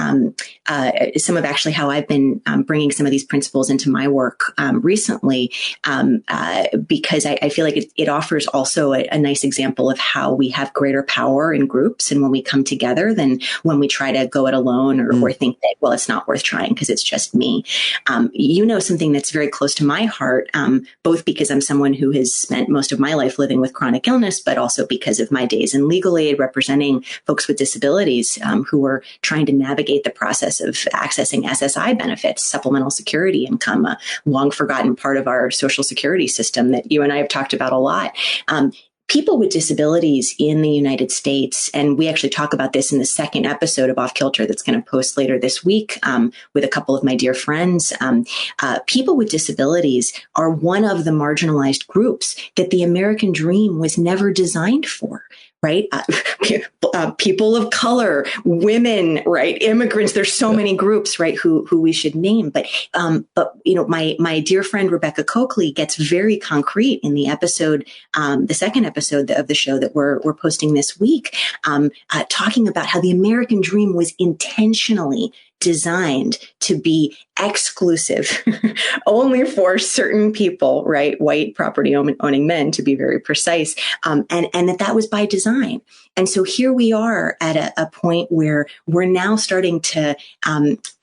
Speaker 3: some of actually how I've been bringing some of these principles into my work recently, because I feel like it offers also a nice example of how we have greater power in groups and when we come together than when we try to go it alone or think that, well, it's not worth trying because it's just me. Something that's very close to my heart, both because I'm someone who has spent most of my life living with chronic illness, but also because of my days in legal aid representing folks with disabilities who are trying to navigate the process of accessing SSI benefits, supplemental security income, a long forgotten part of our social security system that you and I have talked about a lot. people with disabilities in the United States, and we actually talk about this in the second episode of Off Kilter that's going to post later this week with a couple of my dear friends. People with disabilities are one of the marginalized groups that the American dream was never designed for. Right? People of color, women, right? Immigrants. There's so many groups, right? Who we should name. But my dear friend, Rebecca Coakley, gets very concrete in the episode, the second episode of the show that we're posting this week, talking about how the American dream was intentionally designed to be exclusive only for certain people, right? White property owning men, to be very precise. And that was by design. And so here we are at a point where we're now starting to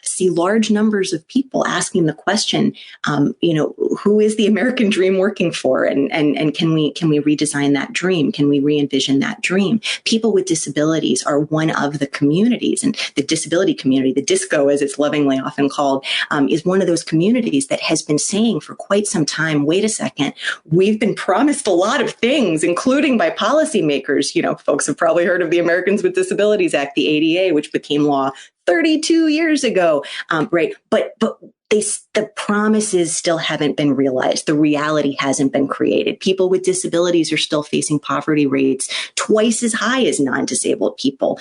Speaker 3: see large numbers of people asking the question, who is the American dream working for? And can we redesign that dream? Can we re-envision that dream? People with disabilities are one of the communities, and the disability community, the DISCO, as it's lovingly often called, is one of those communities that has been saying for quite some time, wait a second, we've been promised a lot of things, including by policymakers. Folks have probably heard of the Americans with Disabilities Act, the ADA, which became law 32 years ago, right? But the promises still haven't been realized. The reality hasn't been created. People with disabilities are still facing poverty rates twice as high as non-disabled people.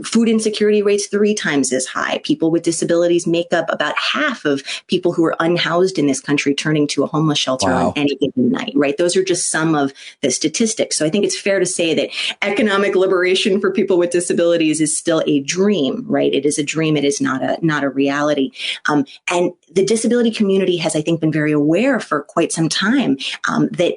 Speaker 3: Food insecurity rates 3 times as high. People with disabilities make up about half of people who are unhoused in this country turning to a homeless shelter on any given night, right? Those are just some of the statistics. So I think it's fair to say that economic liberation for people with disabilities is still a dream, right? It is a dream. It is not a reality. And the disability community has, I think, been very aware for quite some time that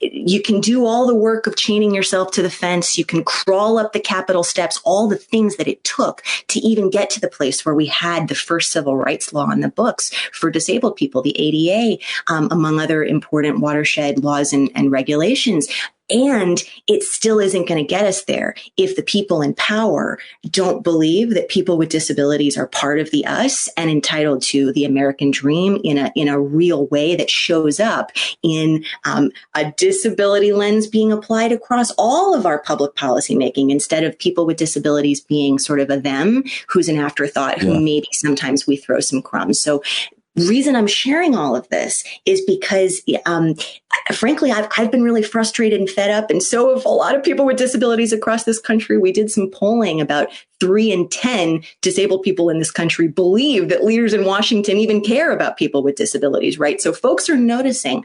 Speaker 3: you can do all the work of chaining yourself to the fence. You can crawl up the Capitol steps, all the things that it took to even get to the place where we had the first civil rights law in the books for disabled people, the ADA, among other important watershed laws and regulations. And it still isn't going to get us there if the people in power don't believe that people with disabilities are part of the us and entitled to the American dream in a real way that shows up in a disability lens being applied across all of our public policy making, instead of people with disabilities being sort of a them who's an afterthought, who maybe sometimes we throw some crumbs. So reason I'm sharing all of this is because, frankly, I've been really frustrated and fed up. And so have a lot of people with disabilities across this country. We did some polling. About 3 in 10 disabled people in this country believe that leaders in Washington even care about people with disabilities, right? So folks are noticing.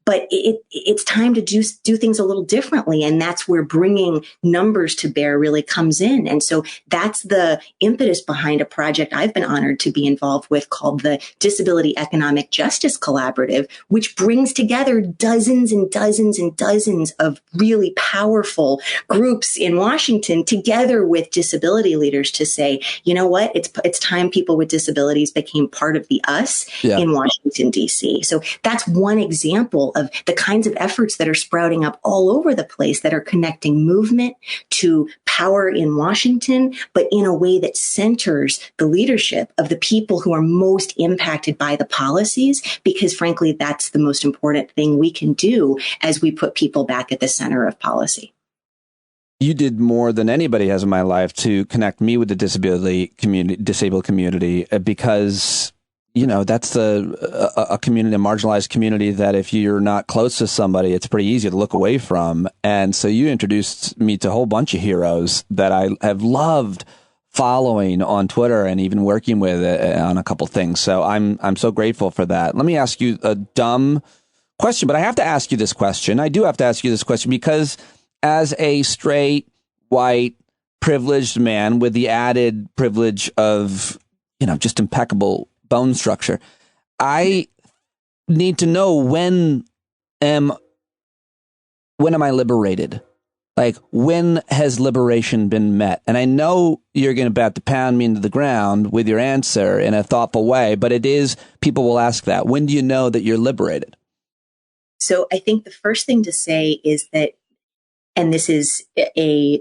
Speaker 3: But it's time to do things a little differently. And that's where bringing numbers to bear really comes in. And so that's the impetus behind a project I've been honored to be involved with called the Disability Economic Justice Collaborative, which brings together dozens and dozens and dozens of really powerful groups in Washington together with disability leaders to say, you know what, it's time people with disabilities became part of the us in Washington, D.C. So that's one example of the kinds of efforts that are sprouting up all over the place that are connecting movement to power in Washington, but in a way that centers the leadership of the people who are most impacted by the policies, because frankly, that's the most important thing we can do as we put people back at the center of policy.
Speaker 1: You did more than anybody has in my life to connect me with the disabled community, because that's a community, a marginalized community that if you're not close to somebody, it's pretty easy to look away from. And so you introduced me to a whole bunch of heroes that I have loved following on Twitter and even working with on a couple things. So I'm so grateful for that. Let me ask you a dumb question, but I have to ask you this question. I do have to ask you this question because as a straight, white, privileged man with the added privilege of, just impeccable bone structure, I need to know when am I liberated? Like, when has liberation been met? And I know you're going to pound me into the ground with your answer in a thoughtful way, but people will ask that. When do you know that you're liberated?
Speaker 3: So I think the first thing to say is that, and this is a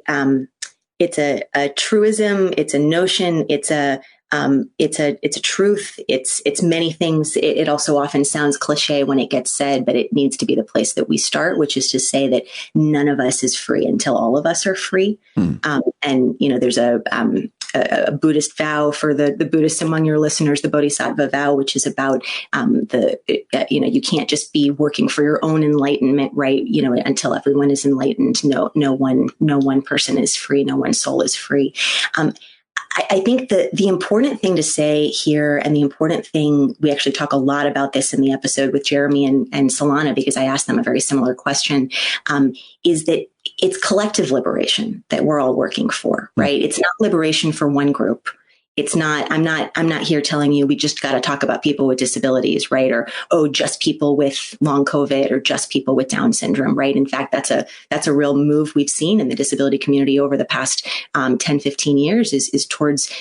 Speaker 3: a truism. It's a notion. It's a truth. It's many things. It also often sounds cliche when it gets said, but it needs to be the place that we start, which is to say that none of us is free until all of us are free. And, there's a Buddhist vow for the Buddhists among your listeners, the Bodhisattva vow, which is about you can't just be working for your own enlightenment, right? Until everyone is enlightened. No one person is free. No one soul is free. I think the important thing to say here, and the important thing, we actually talk a lot about this in the episode with Jeremy and Solana, because I asked them a very similar question, is that it's collective liberation that we're all working for, right? It's not liberation for one group. It's not, I'm not here telling you we just got to talk about people with disabilities, right? Or, just people with long COVID, or just people with Down syndrome, right? In fact, that's a real move we've seen in the disability community over the past 10, 15 years is towards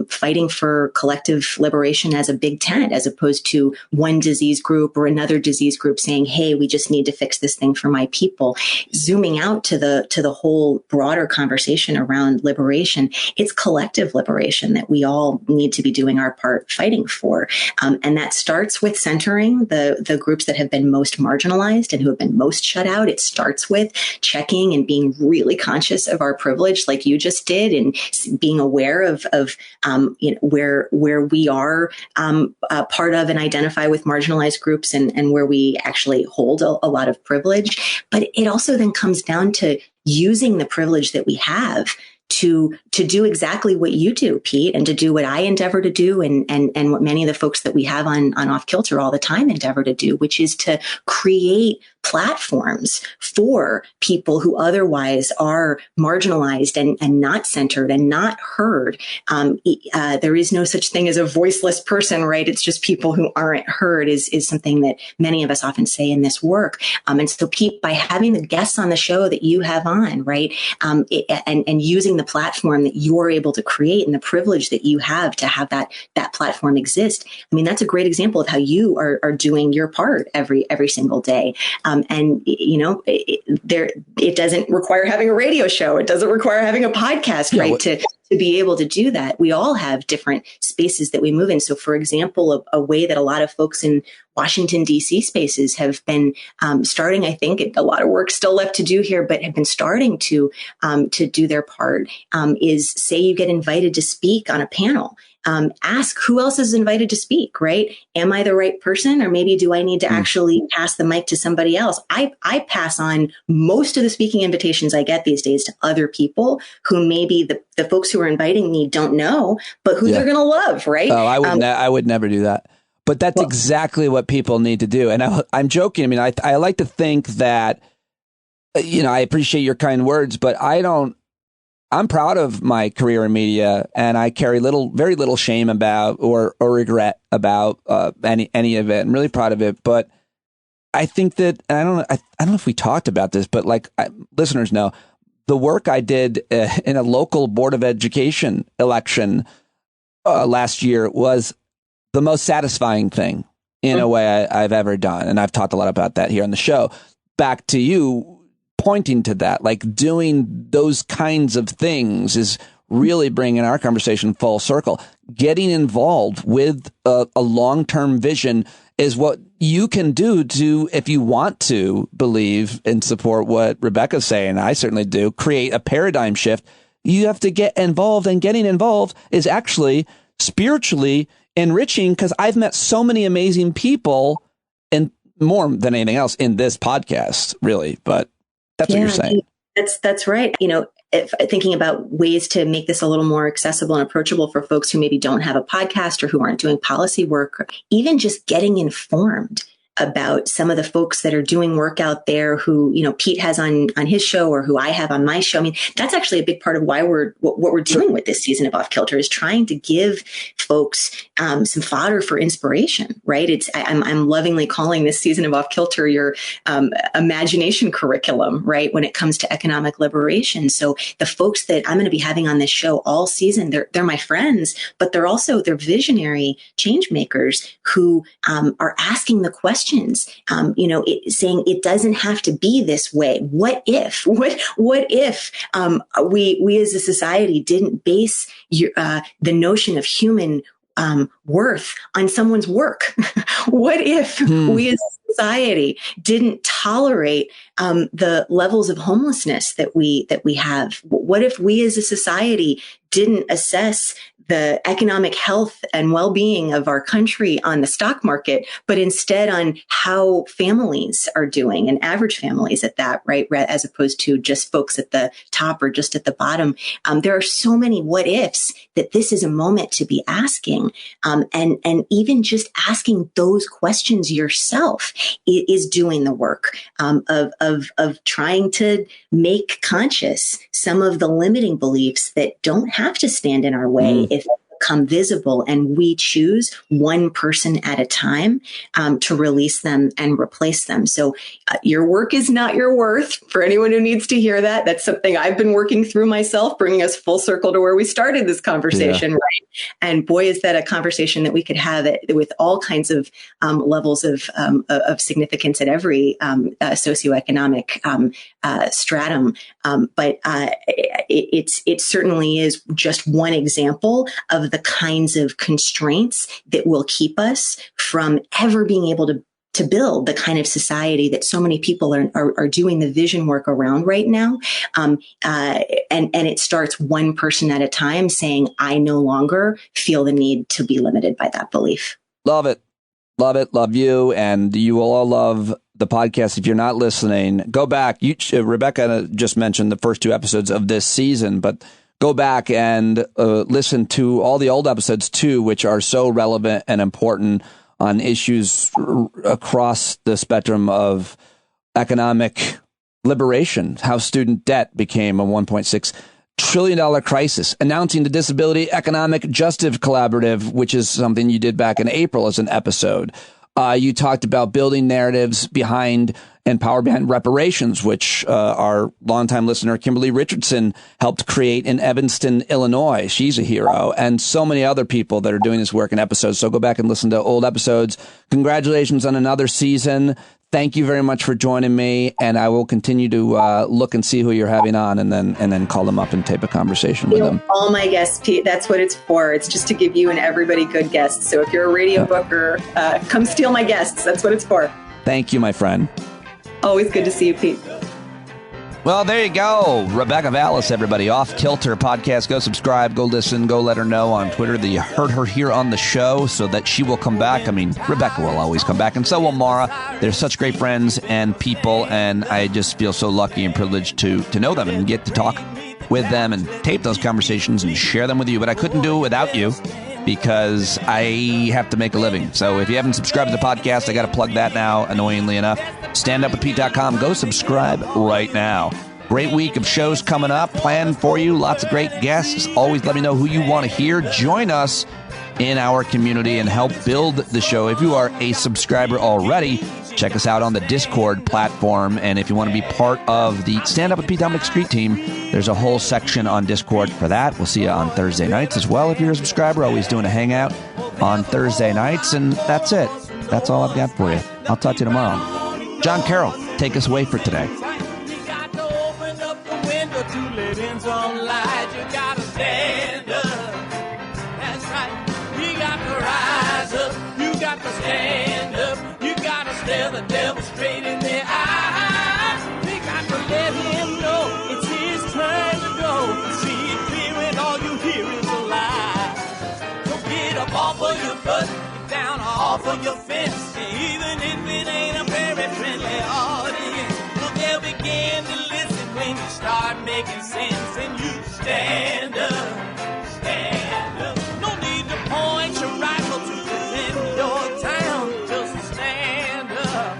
Speaker 3: fighting for collective liberation as a big tent, as opposed to one disease group or another disease group saying, hey, we just need to fix this thing for my people. Zooming out to the whole broader conversation around liberation, it's collective liberation that we all need to be doing our part fighting for. And that starts with centering the groups that have been most marginalized and who have been most shut out. It starts with checking and being really conscious of our privilege, like you just did, and being aware of where we are part of and identify with marginalized groups, and where we actually hold a lot of privilege. But it also then comes down to using the privilege that we have to do exactly what you do, Pete, and to do what I endeavor to do, and what many of the folks that we have on Off Kilter all the time endeavor to do, which is to create platforms for people who otherwise are marginalized and not centered and not heard. There is no such thing as a voiceless person, right? It's just people who aren't heard is something that many of us often say in this work. And so, Pete, by having the guests on the show that you have on, right, and using the platform that you're able to create and the privilege that you have to have that platform exist, I mean, that's a great example of how you are doing your part every single day. It doesn't require having a radio show. It doesn't require having a podcast, right? To be able to do that. We all have different spaces that we move in. So, for example, a way that a lot of folks in Washington, D.C. spaces have been starting, I think a lot of work still left to do here, but have been starting to do their part, is say you get invited to speak on a panel. Ask who else is invited to speak, right? Am I the right person? Or maybe do I need to actually pass the mic to somebody else? I pass on most of the speaking invitations I get these days to other people who maybe the folks who are inviting me don't know, but who they're going to love, right?
Speaker 1: Oh, I would never do that. But that's exactly what people need to do. And I'm joking. I mean, I like to think that, I appreciate your kind words, but I'm proud of my career in media, and I carry very little shame about or regret about any of it. I'm really proud of it. But I think that, and I don't know if we talked about this, but listeners know, the work I did in a local Board of Education election last year was the most satisfying thing in a way I've ever done. And I've talked a lot about that here on the show. Back to you, pointing to that, like doing those kinds of things is really bringing our conversation full circle. Getting involved with a long-term vision is what you can do to, if you want to believe and support what Rebecca's saying, I certainly do, create a paradigm shift. You have to get involved, and getting involved is actually spiritually enriching, because I've met so many amazing people, and more than anything else in this podcast, really. But that's what you're saying.
Speaker 3: That's right. Thinking about ways to make this a little more accessible and approachable for folks who maybe don't have a podcast or who aren't doing policy work, or even just getting informed about some of the folks that are doing work out there who, Pete has on his show, or who I have on my show. I mean, that's actually a big part of why what we're doing with this season of Off Kilter, is trying to give folks some fodder for inspiration, right? I'm lovingly calling this season of Off Kilter your imagination curriculum, right? When it comes to economic liberation. So the folks that I'm going to be having on this show all season, they're my friends, but they're visionary change makers who are asking the question, questions, saying it doesn't have to be this way. What if? What if we as a society didn't base the notion of human worth on someone's work? What if we as a society didn't tolerate the levels of homelessness that we have? What if we as a society didn't assess the economic health and well-being of our country on the stock market, but instead on how families are doing, and average families at that, right? As opposed to just folks at the top or just at the bottom. There are so many what ifs that this is a moment to be asking. And even just asking those questions yourself is doing the work of trying to make conscious some of the limiting beliefs that don't have to stand in our way if they become visible, and we choose one person at a time to release them and replace them. So your work is not your worth. For anyone who needs to hear that, that's something I've been working through myself, bringing us full circle to where we started this conversation, right? And boy, is that a conversation that we could have with all kinds of levels of significance at every socioeconomic stratum. But it certainly is just one example of the kinds of constraints that will keep us from ever being able to build the kind of society that so many people are doing the vision work around right now. And it starts one person at a time saying, I no longer feel the need to be limited by that belief.
Speaker 1: Love it. Love it. Love you. And you will all love the podcast. If you're not listening, go back. Rebecca just mentioned the first 2 episodes of this season, but go back and listen to all the old episodes too, which are so relevant and important on issues across the spectrum of economic liberation, how student debt became a $1.6 trillion crisis, announcing the Disability Economic Justice Collaborative, which is something you did back in April as an episode. You talked about building narratives behind and power behind reparations, which our longtime listener, Kimberly Richardson, helped create in Evanston, Illinois. She's a hero, and so many other people that are doing this work in episodes. So go back and listen to old episodes. Congratulations on another season. Thank you very much for joining me, and I will continue to look and see who you're having on, and then call them up and tape a conversation with them.
Speaker 3: All my guests, Pete, that's what it's for. It's just to give you and everybody good guests. So if you're a radio booker, come steal my guests. That's what it's for.
Speaker 1: Thank you, my friend.
Speaker 3: Always good to see you, Pete.
Speaker 1: Well, there you go. Rebecca Vallas, everybody. Off Kilter podcast. Go subscribe, go listen, go let her know on Twitter that you heard her here on the show so that she will come back. I mean, Rebecca will always come back, and so will Maura. They're such great friends and people, and I just feel so lucky and privileged to know them and get to talk with them and tape those conversations and share them with you. But I couldn't do it without you, because I have to make a living. So if you haven't subscribed to the podcast, I got to plug that now, annoyingly enough. StandUpWithPete.com. Go subscribe right now. Great week of shows coming up, planned for you. Lots of great guests. Always let me know who you want to hear. Join us in our community and help build the show. If you are a subscriber already, check us out on the Discord platform. And if you want to be part of the Stand Up with Pete Dominic Street team, there's a whole section on Discord for that. We'll see you on Thursday nights as well. If you're a subscriber, always doing a hangout on Thursday nights. And that's it. That's all I've got for you. I'll talk to you tomorrow. John Carroll, take us away for today.
Speaker 4: The devil straight in the eye. We got to let him know it's his turn to go. See it clear and all you hear is a lie. So get up off of your butt, get down off of your fence. Even if it ain't a very friendly audience, well, they'll begin to listen when you start making sense. And you stand up, stand up. No need to point your rifle to defend your town. Just stand up.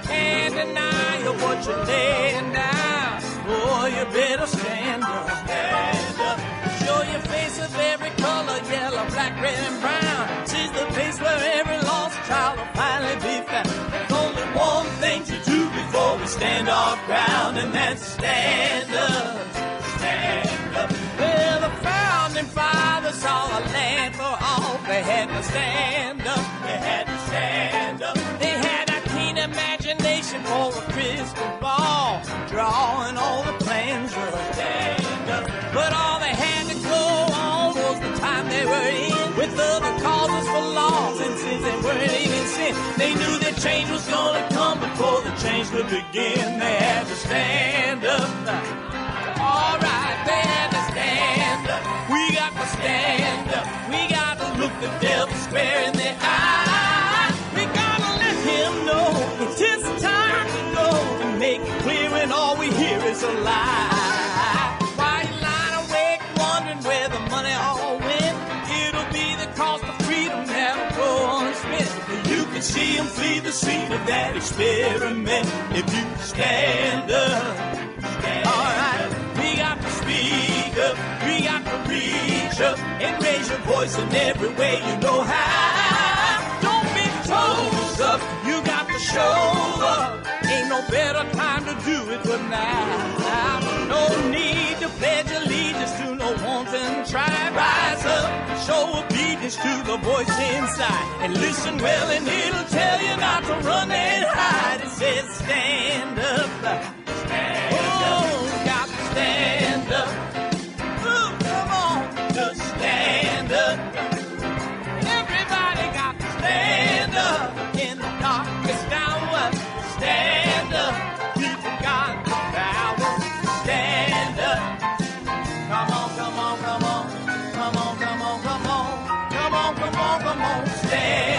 Speaker 4: Can't deny you what you're laying down. Boy, you better stand up. Stand up. Show your face of every color, yellow, black, red, and brown. She's the place where every lost child will finally be found. There's only one thing to do before we stand our ground, and that's stand up. Stand up. Well, the founding fathers saw a land for all. They had to stand up. They had to stand up. they were in with other causes for loss, and since they weren't even sin, they knew that change was gonna come before the change could begin. They had to stand up. All right, they had to stand up. We got to stand up. We got to look the devil square in the eye. We gotta let him know it's his time to go and make it clear when all we hear is a lie. Why you lying awake wondering where the money all went? It'll be the cost of freedom that'll go unspent. You can see him flee the scene of that experiment if you stand up. All right, we got to speak up. We got to reach up and raise your voice in every way you know how. Don't be toes up. You got to show up. Ain't no better time to do it but now. No need to pledge allegiance to no wanton tribe. Rise up, show obedience to the voice inside, and listen well, and it'll tell you not to run and hide. It says stand up. Stand up. Got to stand up. Ooh, come on, just stand up. Everybody got to stand up in the darkest hour. Stand up. People got the power. Stand up. Come on, come on, come on. Come on, come on, come on. Come on, come on, come on. Stand